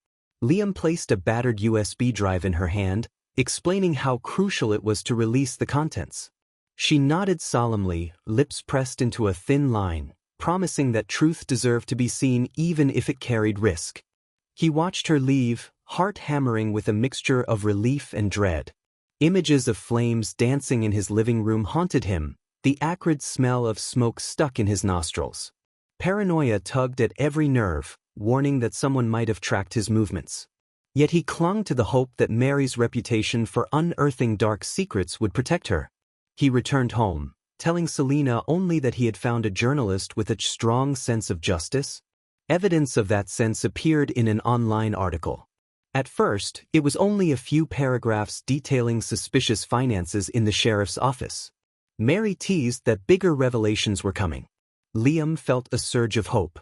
Liam placed a battered USB drive in her hand, explaining how crucial it was to release the contents. She nodded solemnly, lips pressed into a thin line, promising that truth deserved to be seen even if it carried risk. He watched her leave, heart hammering with a mixture of relief and dread. Images of flames dancing in his living room haunted him, the acrid smell of smoke stuck in his nostrils. Paranoia tugged at every nerve, warning that someone might have tracked his movements. Yet he clung to the hope that Mary's reputation for unearthing dark secrets would protect her. He returned home, telling Selena only that he had found a journalist with a strong sense of justice. Evidence of that sense appeared in an online article. At first, it was only a few paragraphs detailing suspicious finances in the sheriff's office. Mary teased that bigger revelations were coming. Liam felt a surge of hope.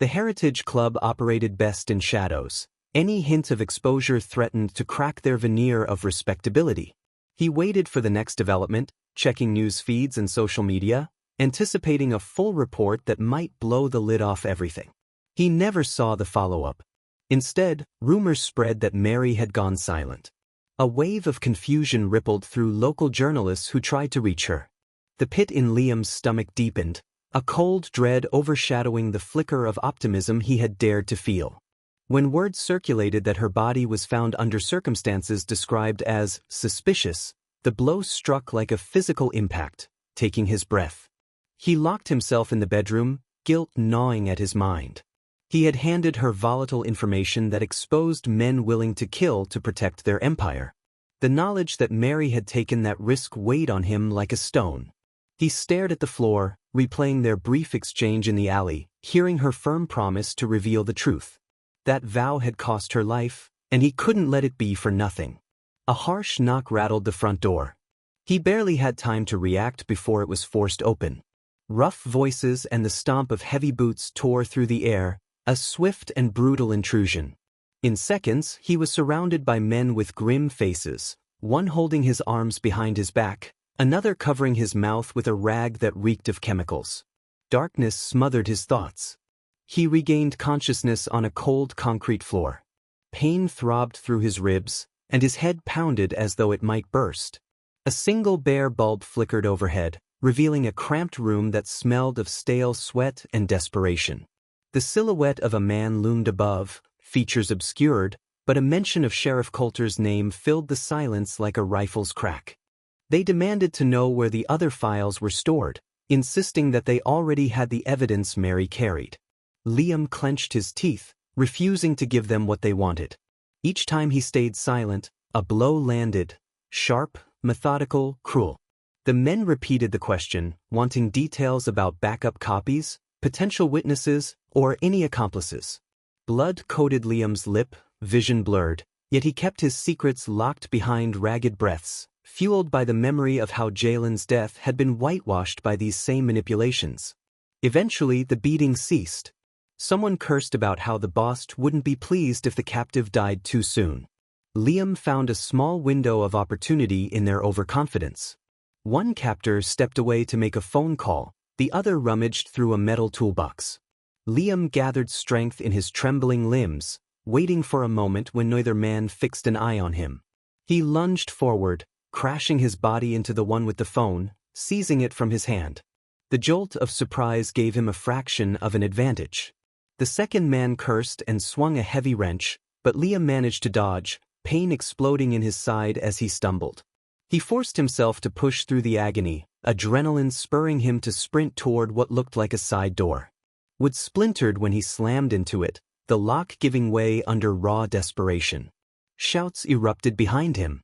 The Heritage Club operated best in shadows. Any hint of exposure threatened to crack their veneer of respectability. He waited for the next development, checking news feeds and social media, anticipating a full report that might blow the lid off everything. He never saw the follow-up. Instead, rumors spread that Mary had gone silent. A wave of confusion rippled through local journalists who tried to reach her. The pit in Liam's stomach deepened, a cold dread overshadowing the flicker of optimism he had dared to feel. When word circulated that her body was found under circumstances described as suspicious, the blow struck like a physical impact, taking his breath. He locked himself in the bedroom, guilt gnawing at his mind. He had handed her volatile information that exposed men willing to kill to protect their empire. The knowledge that Mary had taken that risk weighed on him like a stone. He stared at the floor, replaying their brief exchange in the alley, hearing her firm promise to reveal the truth. That vow had cost her life, and he couldn't let it be for nothing. A harsh knock rattled the front door. He barely had time to react before it was forced open. Rough voices and the stomp of heavy boots tore through the air, a swift and brutal intrusion. In seconds, he was surrounded by men with grim faces, one holding his arms behind his back, another covering his mouth with a rag that reeked of chemicals. Darkness smothered his thoughts. He regained consciousness on a cold concrete floor. Pain throbbed through his ribs, and his head pounded as though it might burst. A single bare bulb flickered overhead, revealing a cramped room that smelled of stale sweat and desperation. The silhouette of a man loomed above, features obscured, but a mention of Sheriff Coulter's name filled the silence like a rifle's crack. They demanded to know where the other files were stored, insisting that they already had the evidence Mary carried. Liam clenched his teeth, refusing to give them what they wanted. Each time he stayed silent, a blow landed, sharp, methodical, cruel. The men repeated the question, wanting details about backup copies, potential witnesses, or any accomplices. Blood coated Liam's lip, vision blurred, yet he kept his secrets locked behind ragged breaths, fueled by the memory of how Jalen's death had been whitewashed by these same manipulations. Eventually, the beating ceased. Someone cursed about how the boss wouldn't be pleased if the captive died too soon. Liam found a small window of opportunity in their overconfidence. One captor stepped away to make a phone call, the other rummaged through a metal toolbox. Liam gathered strength in his trembling limbs, waiting for a moment when neither man fixed an eye on him. He lunged forward, crashing his body into the one with the phone, seizing it from his hand. The jolt of surprise gave him a fraction of an advantage. The second man cursed and swung a heavy wrench, but Liam managed to dodge, pain exploding in his side as he stumbled. He forced himself to push through the agony, adrenaline spurring him to sprint toward what looked like a side door. Wood splintered when he slammed into it, the lock giving way under raw desperation. Shouts erupted behind him.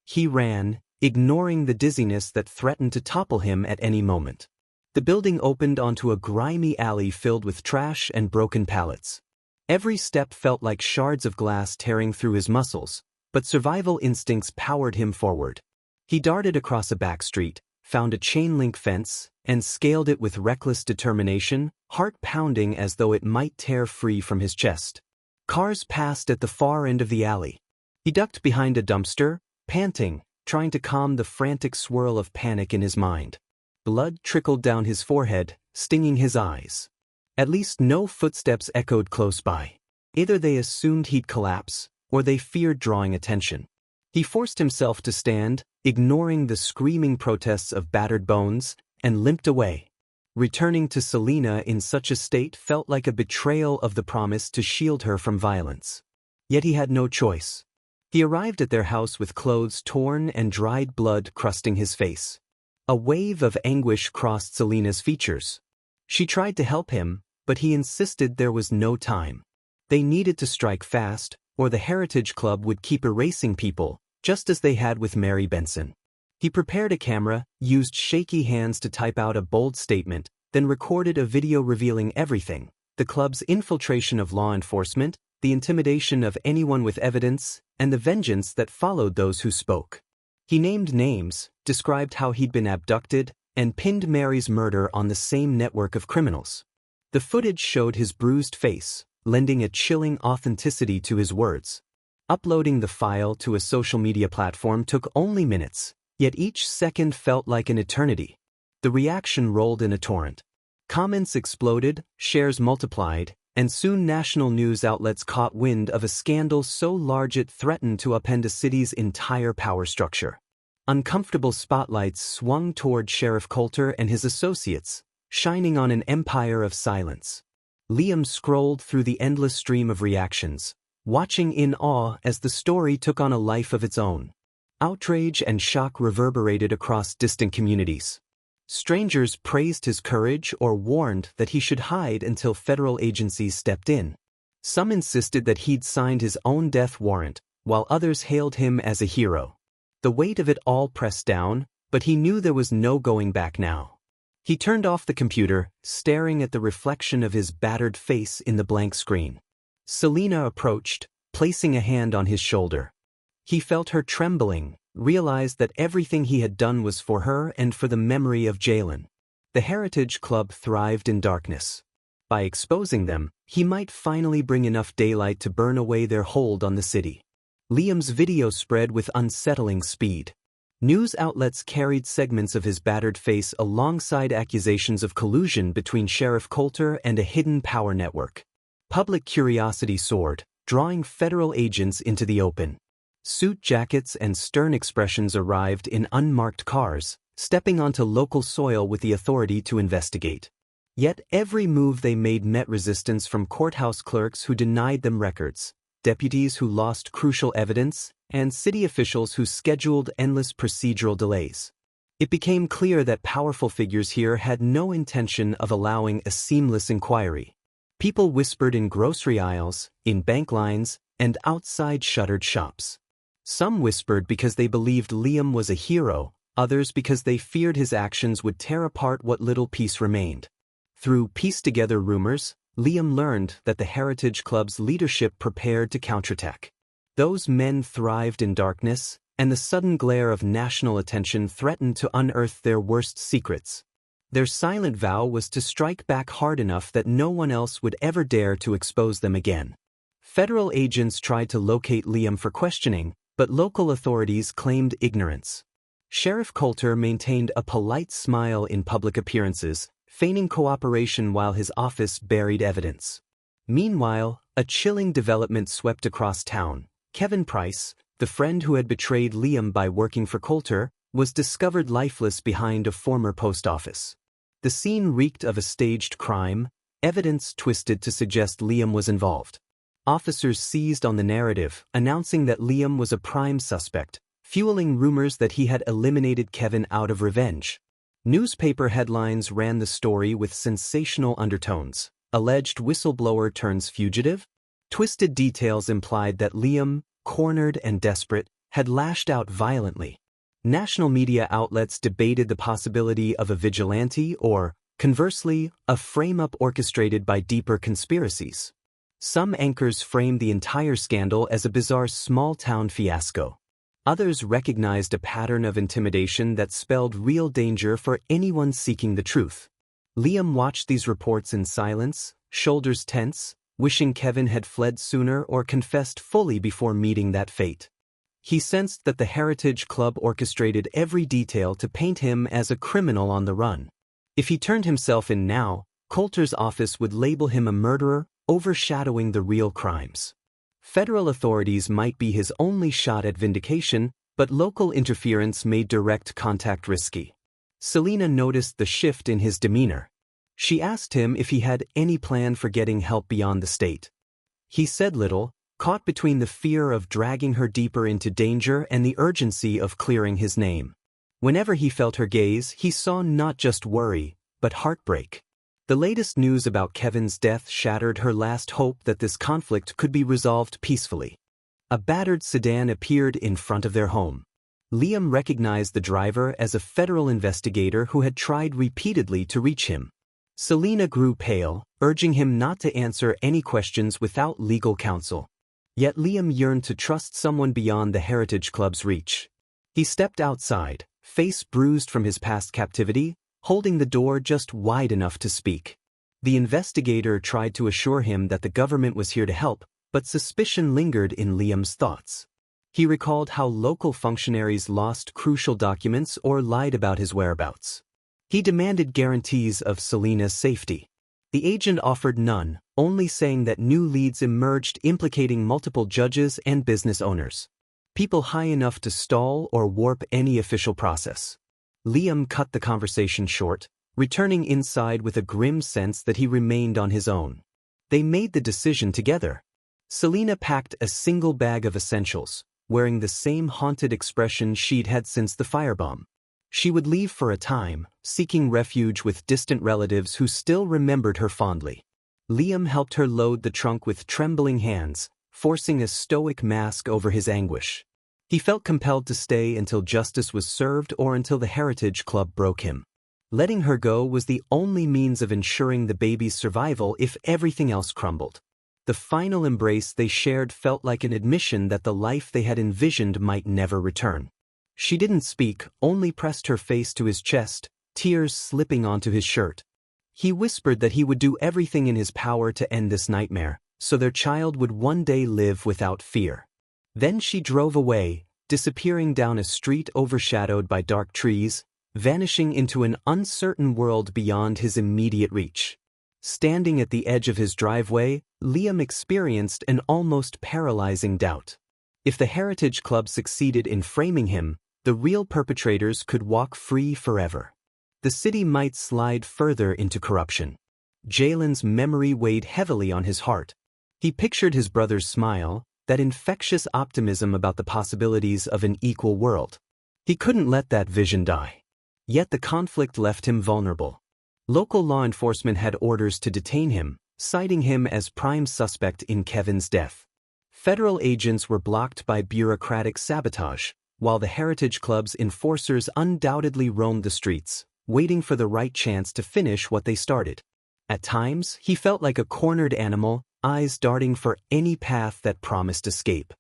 He ran, ignoring the dizziness that threatened to topple him at any moment. The building opened onto a grimy alley filled with trash and broken pallets. Every step felt like shards of glass tearing through his muscles, But survival instincts powered him forward. He darted across a back street, found a chain-link fence, and scaled it with reckless determination, heart pounding as though it might tear free from his chest. Cars passed at the far end of the alley. He ducked behind a dumpster, panting, trying to calm the frantic swirl of panic in his mind. Blood trickled down his forehead, stinging his eyes. At least no footsteps echoed close by. Either they assumed he'd collapse, or they feared drawing attention. He forced himself to stand, ignoring the screaming protests of battered bones, and limped away. Returning to Selena in such a state felt like a betrayal of the promise to shield her from violence. Yet he had no choice. He arrived at their house with clothes torn and dried blood crusting his face. A wave of anguish crossed Selena's features. She tried to help him, but he insisted there was no time. They needed to strike fast, or the Heritage Club would keep erasing people, just as they had with Mary Benson. He prepared a camera, used shaky hands to type out a bold statement, then recorded a video revealing everything: the club's infiltration of law enforcement, the intimidation of anyone with evidence, and the vengeance that followed those who spoke. He named names, described how he'd been abducted, and pinned Mary's murder on the same network of criminals. The footage showed his bruised face, lending a chilling authenticity to his words. Uploading the file to a social media platform took only minutes, yet each second felt like an eternity. The reaction rolled in a torrent. Comments exploded, shares multiplied, and soon national news outlets caught wind of a scandal so large it threatened to upend a city's entire power structure. Uncomfortable spotlights swung toward Sheriff Coulter and his associates, shining on an empire of silence. Liam scrolled through the endless stream of reactions, watching in awe as the story took on a life of its own. Outrage and shock reverberated across distant communities. Strangers praised his courage or warned that he should hide until federal agencies stepped in. Some insisted that he'd signed his own death warrant, while others hailed him as a hero. The weight of it all pressed down, but he knew there was no going back now. He turned off the computer, staring at the reflection of his battered face in the blank screen. Selena approached, placing a hand on his shoulder. He felt her trembling, realized that everything he had done was for her and for the memory of Jalen. The Heritage Club thrived in darkness. By exposing them, he might finally bring enough daylight to burn away their hold on the city. Liam's video spread with unsettling speed. News outlets carried segments of his battered face alongside accusations of collusion between Sheriff Coulter and a hidden power network. Public curiosity soared, drawing federal agents into the open. Suit jackets and stern expressions arrived in unmarked cars, stepping onto local soil with the authority to investigate. Yet every move they made met resistance from courthouse clerks who denied them records, deputies who lost crucial evidence, and city officials who scheduled endless procedural delays. It became clear that powerful figures here had no intention of allowing a seamless inquiry. People whispered in grocery aisles, in bank lines, and outside shuttered shops. Some whispered because they believed Liam was a hero, others because they feared his actions would tear apart what little peace remained. Through pieced-together rumors, Liam learned that the Heritage Club's leadership prepared to counterattack. Those men thrived in darkness, and the sudden glare of national attention threatened to unearth their worst secrets. Their silent vow was to strike back hard enough that no one else would ever dare to expose them again. Federal agents tried to locate Liam for questioning, but local authorities claimed ignorance. Sheriff Coulter maintained a polite smile in public appearances, feigning cooperation while his office buried evidence. Meanwhile, a chilling development swept across town. Kevin Price, the friend who had betrayed Liam by working for Coulter, was discovered lifeless behind a former post office. The scene reeked of a staged crime, evidence twisted to suggest Liam was involved. Officers seized on the narrative, announcing that Liam was a prime suspect, fueling rumors that he had eliminated Kevin out of revenge. Newspaper headlines ran the story with sensational undertones. Alleged whistleblower turns fugitive? Twisted details implied that Liam, cornered and desperate, had lashed out violently. National media outlets debated the possibility of a vigilante or, conversely, a frame-up orchestrated by deeper conspiracies. Some anchors framed the entire scandal as a bizarre small-town fiasco. Others recognized a pattern of intimidation that spelled real danger for anyone seeking the truth. Liam watched these reports in silence, shoulders tense, wishing Kevin had fled sooner or confessed fully before meeting that fate. He sensed that the Heritage Club orchestrated every detail to paint him as a criminal on the run. If he turned himself in now, Coulter's office would label him a murderer, overshadowing the real crimes. Federal authorities might be his only shot at vindication, but local interference made direct contact risky. Selena noticed the shift in his demeanor. She asked him if he had any plan for getting help beyond the state. He said little, caught between the fear of dragging her deeper into danger and the urgency of clearing his name. Whenever he felt her gaze, he saw not just worry, but heartbreak. The latest news about Kevin's death shattered her last hope that this conflict could be resolved peacefully. A battered sedan appeared in front of their home. Liam recognized the driver as a federal investigator who had tried repeatedly to reach him. Selena grew pale, urging him not to answer any questions without legal counsel. Yet Liam yearned to trust someone beyond the Heritage Club's reach. He stepped outside, face bruised from his past captivity, holding the door just wide enough to speak. The investigator tried to assure him that the government was here to help, but suspicion lingered in Liam's thoughts. He recalled how local functionaries lost crucial documents or lied about his whereabouts. He demanded guarantees of Selena's safety. The agent offered none, only saying that new leads emerged implicating multiple judges and business owners. People high enough to stall or warp any official process. Liam cut the conversation short, returning inside with a grim sense that he remained on his own. They made the decision together. Selena packed a single bag of essentials, wearing the same haunted expression she'd had since the firebomb. She would leave for a time, seeking refuge with distant relatives who still remembered her fondly. Liam helped her load the trunk with trembling hands, forcing a stoic mask over his anguish. He felt compelled to stay until justice was served or until the Heritage Club broke him. Letting her go was the only means of ensuring the baby's survival if everything else crumbled. The final embrace they shared felt like an admission that the life they had envisioned might never return. She didn't speak, only pressed her face to his chest, tears slipping onto his shirt. He whispered that he would do everything in his power to end this nightmare, so their child would one day live without fear. Then she drove away, disappearing down a street overshadowed by dark trees, vanishing into an uncertain world beyond his immediate reach. Standing at the edge of his driveway, Liam experienced an almost paralyzing doubt. If the Heritage Club succeeded in framing him, the real perpetrators could walk free forever. The city might slide further into corruption. Jalen's memory weighed heavily on his heart. He pictured his brother's smile, that infectious optimism about the possibilities of an equal world. He couldn't let that vision die. Yet the conflict left him vulnerable. Local law enforcement had orders to detain him, citing him as prime suspect in Kevin's death. Federal agents were blocked by bureaucratic sabotage, while the Heritage Club's enforcers undoubtedly roamed the streets, waiting for the right chance to finish what they started. At times, he felt like a cornered animal, eyes darting for any path that promised escape.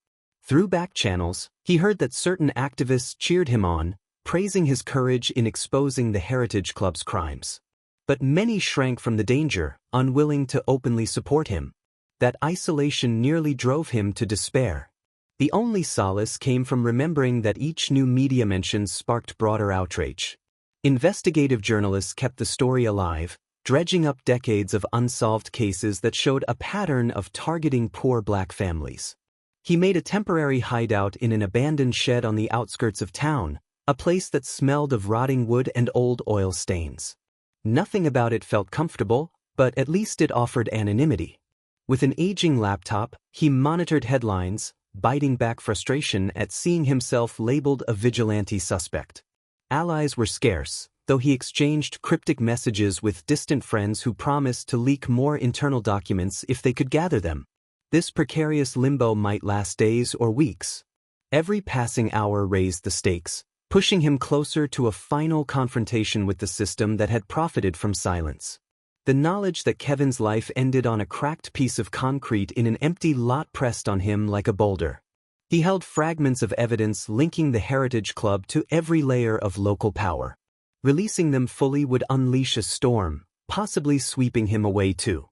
Through back channels, he heard that certain activists cheered him on, praising his courage in exposing the Heritage Club's crimes. But many shrank from the danger, unwilling to openly support him. That isolation nearly drove him to despair. The only solace came from remembering that each new media mention sparked broader outrage. Investigative journalists kept the story alive, dredging up decades of unsolved cases that showed a pattern of targeting poor black families. He made a temporary hideout in an abandoned shed on the outskirts of town, a place that smelled of rotting wood and old oil stains. Nothing about it felt comfortable, but at least it offered anonymity. With an aging laptop, he monitored headlines, biting back frustration at seeing himself labeled a vigilante suspect. Allies were scarce, though he exchanged cryptic messages with distant friends who promised to leak more internal documents if they could gather them. This precarious limbo might last days or weeks. Every passing hour raised the stakes, pushing him closer to a final confrontation with the system that had profited from silence. The knowledge that Kevin's life ended on a cracked piece of concrete in an empty lot pressed on him like a boulder. He held fragments of evidence linking the Heritage Club to every layer of local power. Releasing them fully would unleash a storm, possibly sweeping him away too.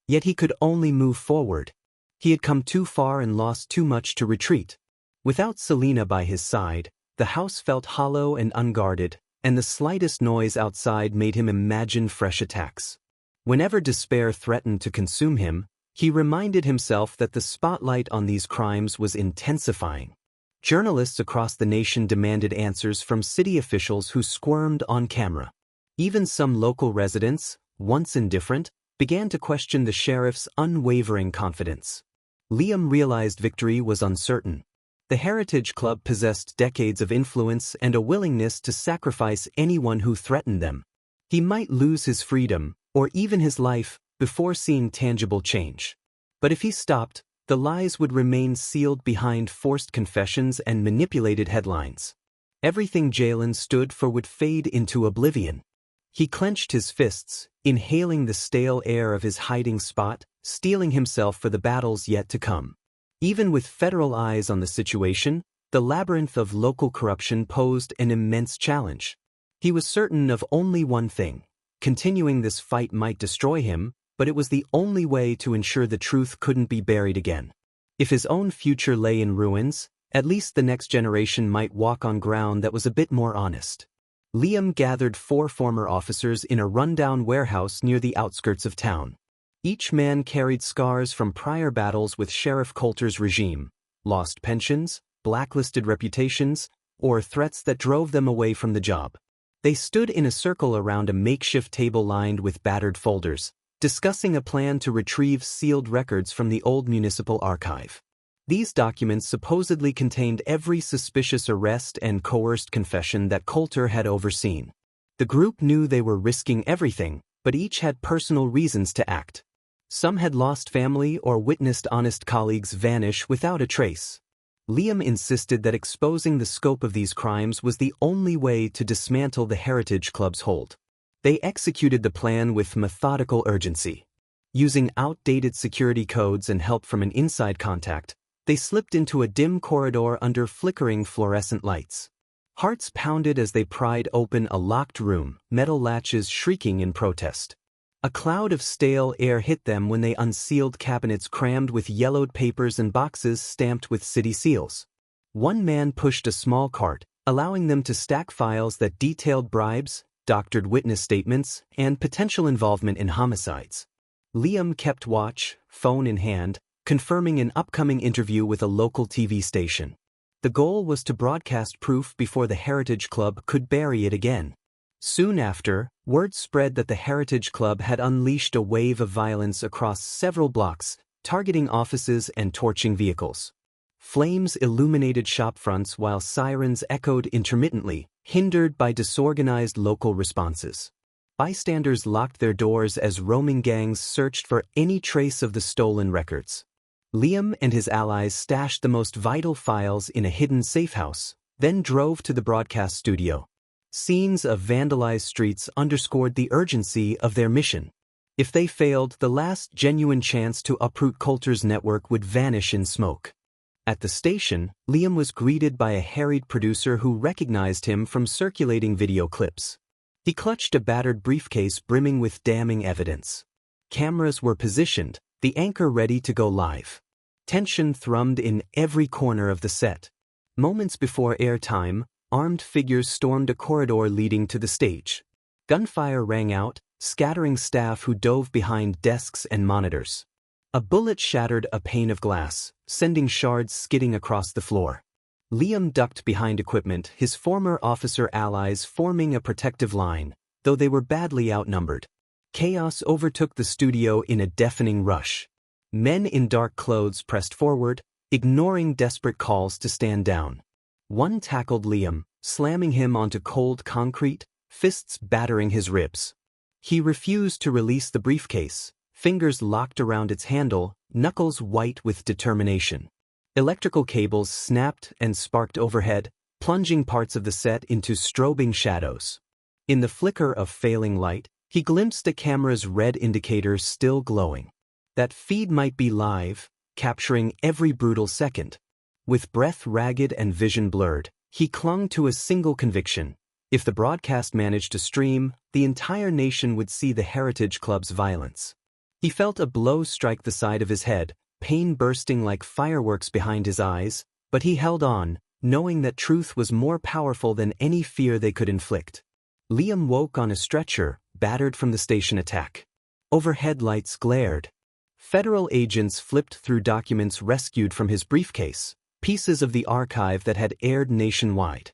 Yet he could only move forward. He had come too far and lost too much to retreat. Without Selena by his side, the house felt hollow and unguarded, and the slightest noise outside made him imagine fresh attacks. Whenever despair threatened to consume him, he reminded himself that the spotlight on these crimes was intensifying. Journalists across the nation demanded answers from city officials who squirmed on camera. Even some local residents, once indifferent, began to question the sheriff's unwavering confidence. Liam realized victory was uncertain. The Heritage Club possessed decades of influence and a willingness to sacrifice anyone who threatened them. He might lose his freedom, or even his life, before seeing tangible change. But if he stopped, the lies would remain sealed behind forced confessions and manipulated headlines. Everything Jalen stood for would fade into oblivion. He clenched his fists, inhaling the stale air of his hiding spot, steeling himself for the battles yet to come. Even with federal eyes on the situation, the labyrinth of local corruption posed an immense challenge. He was certain of only one thing: continuing this fight might destroy him, but it was the only way to ensure the truth couldn't be buried again. If his own future lay in ruins, at least the next generation might walk on ground that was a bit more honest. Liam gathered 4 former officers in a rundown warehouse near the outskirts of town. Each man carried scars from prior battles with Sheriff Coulter's regime, lost pensions, blacklisted reputations, or threats that drove them away from the job. They stood in a circle around a makeshift table lined with battered folders, discussing a plan to retrieve sealed records from the old municipal archive. These documents supposedly contained every suspicious arrest and coerced confession that Coulter had overseen. The group knew they were risking everything, but each had personal reasons to act. Some had lost family or witnessed honest colleagues vanish without a trace. Liam insisted that exposing the scope of these crimes was the only way to dismantle the Heritage Club's hold. They executed the plan with methodical urgency. Using outdated security codes and help from an inside contact, they slipped into a dim corridor under flickering fluorescent lights. Hearts pounded as they pried open a locked room, metal latches shrieking in protest. A cloud of stale air hit them when they unsealed cabinets crammed with yellowed papers and boxes stamped with city seals. One man pushed a small cart, allowing them to stack files that detailed bribes, doctored witness statements, and potential involvement in homicides. Liam kept watch, phone in hand, confirming an upcoming interview with a local TV station. The goal was to broadcast proof before the Heritage Club could bury it again. Soon after, word spread that the Heritage Club had unleashed a wave of violence across several blocks, targeting offices and torching vehicles. Flames illuminated shopfronts while sirens echoed intermittently, hindered by disorganized local responses. Bystanders locked their doors as roaming gangs searched for any trace of the stolen records. Liam and his allies stashed the most vital files in a hidden safehouse, then drove to the broadcast studio. Scenes of vandalized streets underscored the urgency of their mission. If they failed, the last genuine chance to uproot Coulter's network would vanish in smoke. At the station, Liam was greeted by a harried producer who recognized him from circulating video clips. He clutched a battered briefcase brimming with damning evidence. Cameras were positioned, the anchor ready to go live. Tension thrummed in every corner of the set. Moments before airtime, armed figures stormed a corridor leading to the stage. Gunfire rang out, scattering staff who dove behind desks and monitors. A bullet shattered a pane of glass, sending shards skidding across the floor. Liam ducked behind equipment, his former officer allies forming a protective line, though they were badly outnumbered. Chaos overtook the studio in a deafening rush. Men in dark clothes pressed forward, ignoring desperate calls to stand down. One tackled Liam, slamming him onto cold concrete, fists battering his ribs. He refused to release the briefcase, fingers locked around its handle, knuckles white with determination. Electrical cables snapped and sparked overhead, plunging parts of the set into strobing shadows. In the flicker of failing light, He glimpsed a camera's red indicator still glowing. That feed might be live, capturing every brutal second. With breath ragged and vision blurred, he clung to a single conviction. If the broadcast managed to stream, the entire nation would see the Heritage Club's violence. He felt a blow strike the side of his head, pain bursting like fireworks behind his eyes, but he held on, knowing that truth was more powerful than any fear they could inflict. Liam woke on a stretcher, battered from the station attack. Overhead lights glared. Federal agents flipped through documents rescued from his briefcase, pieces of the archive that had aired nationwide.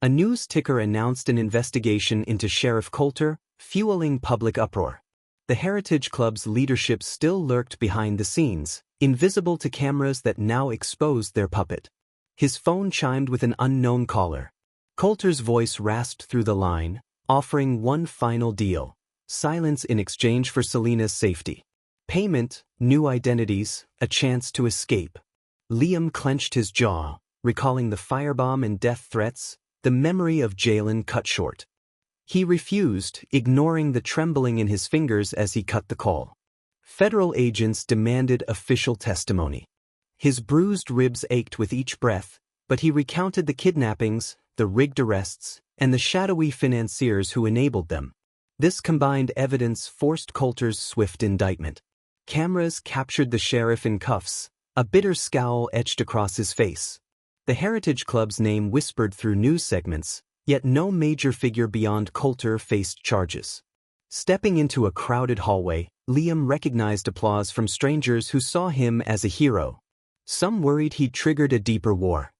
A news ticker announced an investigation into Sheriff Coulter, fueling public uproar. The Heritage Club's leadership still lurked behind the scenes, invisible to cameras that now exposed their puppet. His phone chimed with an unknown caller. Coulter's voice rasped through the line, offering one final deal: silence in exchange for Selena's safety. Payment, new identities, a chance to escape. Liam clenched his jaw, recalling the firebomb and death threats, the memory of Jalen cut short. He refused, ignoring the trembling in his fingers as he cut the call. Federal agents demanded official testimony. His bruised ribs ached with each breath, but he recounted the kidnappings, the rigged arrests, and the shadowy financiers who enabled them. This combined evidence forced Coulter's swift indictment. Cameras captured the sheriff in cuffs, a bitter scowl etched across his face. The Heritage Club's name whispered through news segments, yet no major figure beyond Coulter faced charges. Stepping into a crowded hallway, Liam recognized applause from strangers who saw him as a hero. Some worried he'd triggered a deeper war.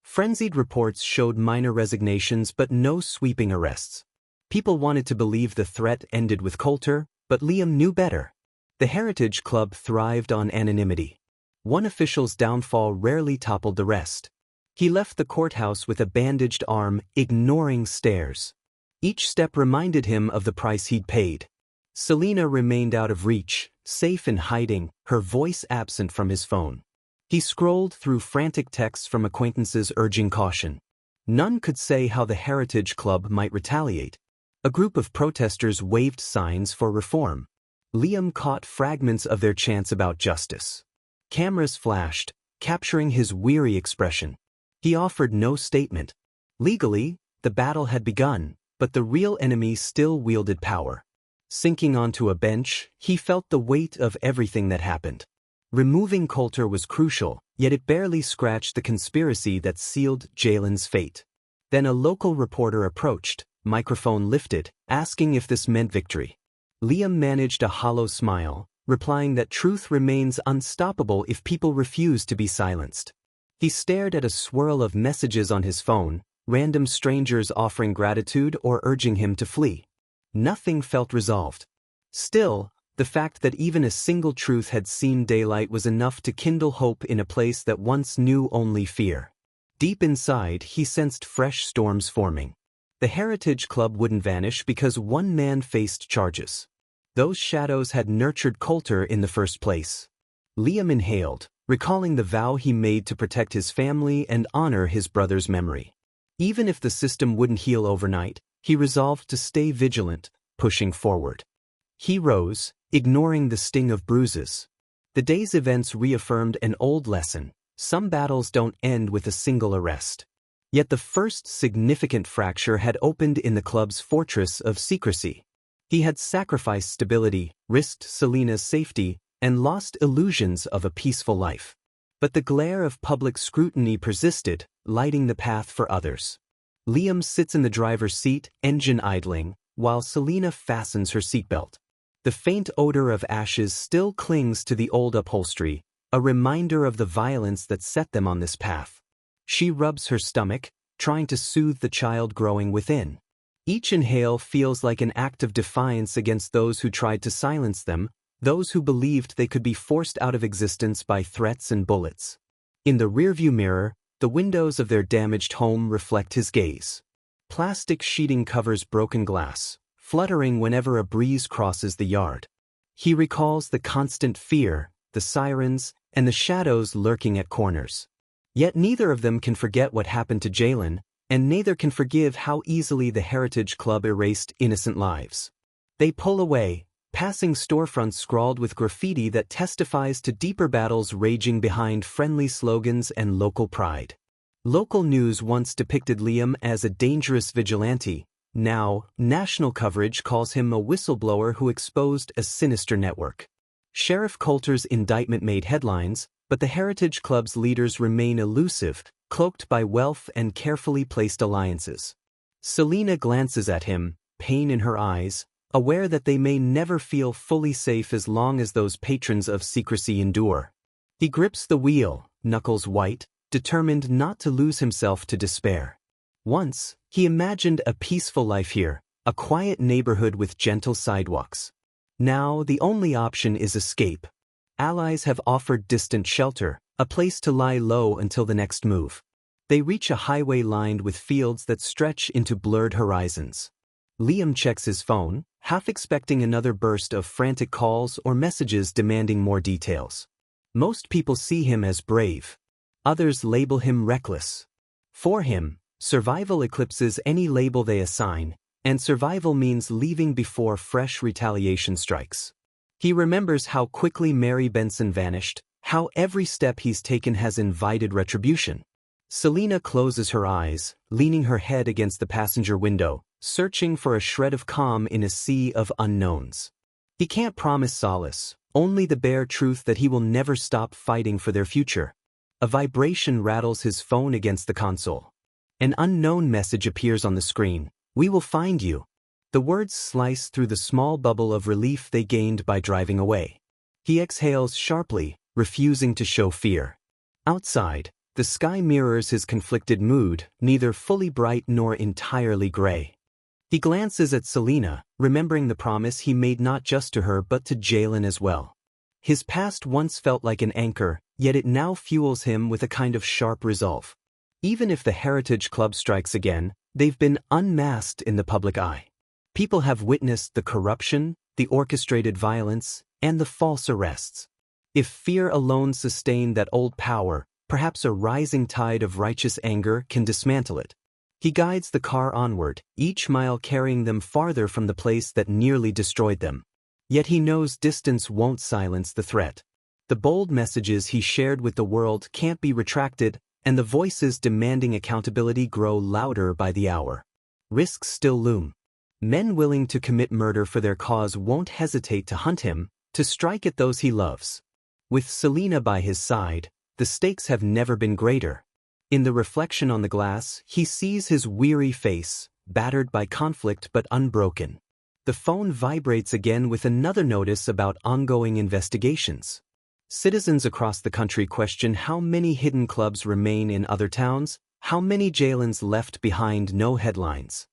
Frenzied reports showed minor resignations but no sweeping arrests. People wanted to believe the threat ended with Coulter, but Liam knew better. The Heritage Club thrived on anonymity. One official's downfall rarely toppled the rest. He left the courthouse with a bandaged arm, ignoring stares. Each step reminded him of the price he'd paid. Selena remained out of reach, safe in hiding, her voice absent from his phone. He scrolled through frantic texts from acquaintances urging caution. None could say how the Heritage Club might retaliate. A group of protesters waved signs for reform. Liam caught fragments of their chants about justice. Cameras flashed, capturing his weary expression. He offered no statement. Legally, the battle had begun, but the real enemy still wielded power. Sinking onto a bench, he felt the weight of everything that happened. Removing Coulter was crucial, yet it barely scratched the conspiracy that sealed Jalen's fate. Then a local reporter approached, microphone lifted, asking if this meant victory. Liam managed a hollow smile, replying that truth remains unstoppable if people refuse to be silenced. He stared at a swirl of messages on his phone, random strangers offering gratitude or urging him to flee. Nothing felt resolved. Still, the fact that even a single truth had seen daylight was enough to kindle hope in a place that once knew only fear. Deep inside, he sensed fresh storms forming. The Heritage Club wouldn't vanish because one man faced charges. Those shadows had nurtured Coulter in the first place. Liam inhaled, recalling the vow he made to protect his family and honor his brother's memory. Even if the system wouldn't heal overnight, he resolved to stay vigilant, pushing forward. He rose, ignoring the sting of bruises. The day's events reaffirmed an old lesson: some battles don't end with a single arrest. Yet the first significant fracture had opened in the club's fortress of secrecy. He had sacrificed stability, risked Selena's safety, and lost illusions of a peaceful life. But the glare of public scrutiny persisted, lighting the path for others. Liam sits in the driver's seat, engine idling, while Selena fastens her seatbelt. The faint odor of ashes still clings to the old upholstery, a reminder of the violence that set them on this path. She rubs her stomach, trying to soothe the child growing within. Each inhale feels like an act of defiance against those who tried to silence them, those who believed they could be forced out of existence by threats and bullets. In the rearview mirror, the windows of their damaged home reflect his gaze. Plastic sheeting covers broken glass, fluttering whenever a breeze crosses the yard. He recalls the constant fear, the sirens, and the shadows lurking at corners. Yet neither of them can forget what happened to Jalen, and neither can forgive how easily the Heritage Club erased innocent lives. They pull away, passing storefronts scrawled with graffiti that testifies to deeper battles raging behind friendly slogans and local pride. Local news once depicted Liam as a dangerous vigilante. Now, national coverage calls him a whistleblower who exposed a sinister network. Sheriff Coulter's indictment made headlines, but the Heritage Club's leaders remain elusive, cloaked by wealth and carefully placed alliances. Selena glances at him, pain in her eyes, aware that they may never feel fully safe as long as those patrons of secrecy endure. He grips the wheel, knuckles white, determined not to lose himself to despair. Once, he imagined a peaceful life here, a quiet neighborhood with gentle sidewalks. Now, the only option is escape. Allies have offered distant shelter, a place to lie low until the next move. They reach a highway lined with fields that stretch into blurred horizons. Liam checks his phone, half expecting another burst of frantic calls or messages demanding more details. Most people see him as brave. Others label him reckless. For him, survival eclipses any label they assign, and survival means leaving before fresh retaliation strikes. He remembers how quickly Mary Benson vanished, how every step he's taken has invited retribution. Selena closes her eyes, leaning her head against the passenger window, searching for a shred of calm in a sea of unknowns. He can't promise solace, only the bare truth that he will never stop fighting for their future. A vibration rattles his phone against the console. An unknown message appears on the screen. "We will find you." The words slice through the small bubble of relief they gained by driving away. He exhales sharply, refusing to show fear. Outside, the sky mirrors his conflicted mood, neither fully bright nor entirely gray. He glances at Selena, remembering the promise he made not just to her but to Jalen as well. His past once felt like an anchor, yet it now fuels him with a kind of sharp resolve. Even if the Heritage Club strikes again, they've been unmasked in the public eye. People have witnessed the corruption, the orchestrated violence, and the false arrests. If fear alone sustained that old power, perhaps a rising tide of righteous anger can dismantle it. He guides the car onward, each mile carrying them farther from the place that nearly destroyed them. Yet he knows distance won't silence the threat. The bold messages he shared with the world can't be retracted, and the voices demanding accountability grow louder by the hour. Risks still loom. Men willing to commit murder for their cause won't hesitate to hunt him, to strike at those he loves. With Selena by his side, the stakes have never been greater. In the reflection on the glass, he sees his weary face, battered by conflict but unbroken. The phone vibrates again with another notice about ongoing investigations. Citizens across the country question how many hidden clubs remain in other towns, how many Jalens left behind no headlines.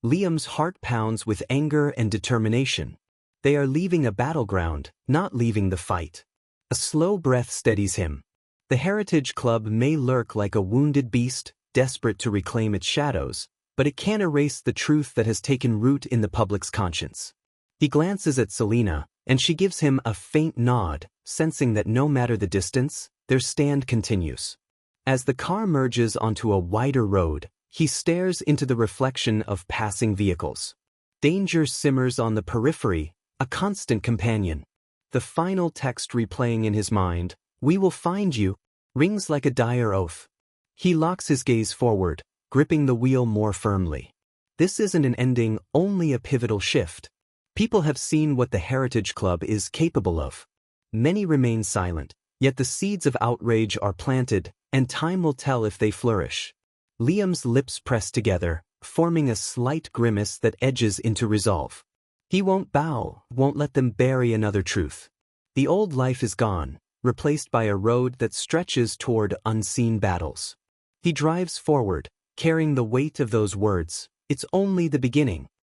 Liam's heart pounds with anger and determination. They are leaving a battleground, not leaving the fight. A slow breath steadies him. The Heritage Club may lurk like a wounded beast, desperate to reclaim its shadows, but it can't erase the truth that has taken root in the public's conscience. He glances at Selena, and she gives him a faint nod, sensing that no matter the distance, their stand continues. As the car merges onto a wider road, he stares into the reflection of passing vehicles. Danger simmers on the periphery, a constant companion. The final text replaying in his mind, "We will find you," rings like a dire oath. He locks his gaze forward, gripping the wheel more firmly. This isn't an ending, only a pivotal shift. People have seen what the Heritage Club is capable of. Many remain silent, yet the seeds of outrage are planted, and time will tell if they flourish. Liam's lips press together, forming a slight grimace that edges into resolve. He won't bow, won't let them bury another truth. The old life is gone, replaced by a road that stretches toward unseen battles. He drives forward, carrying the weight of those words. It's only the beginning.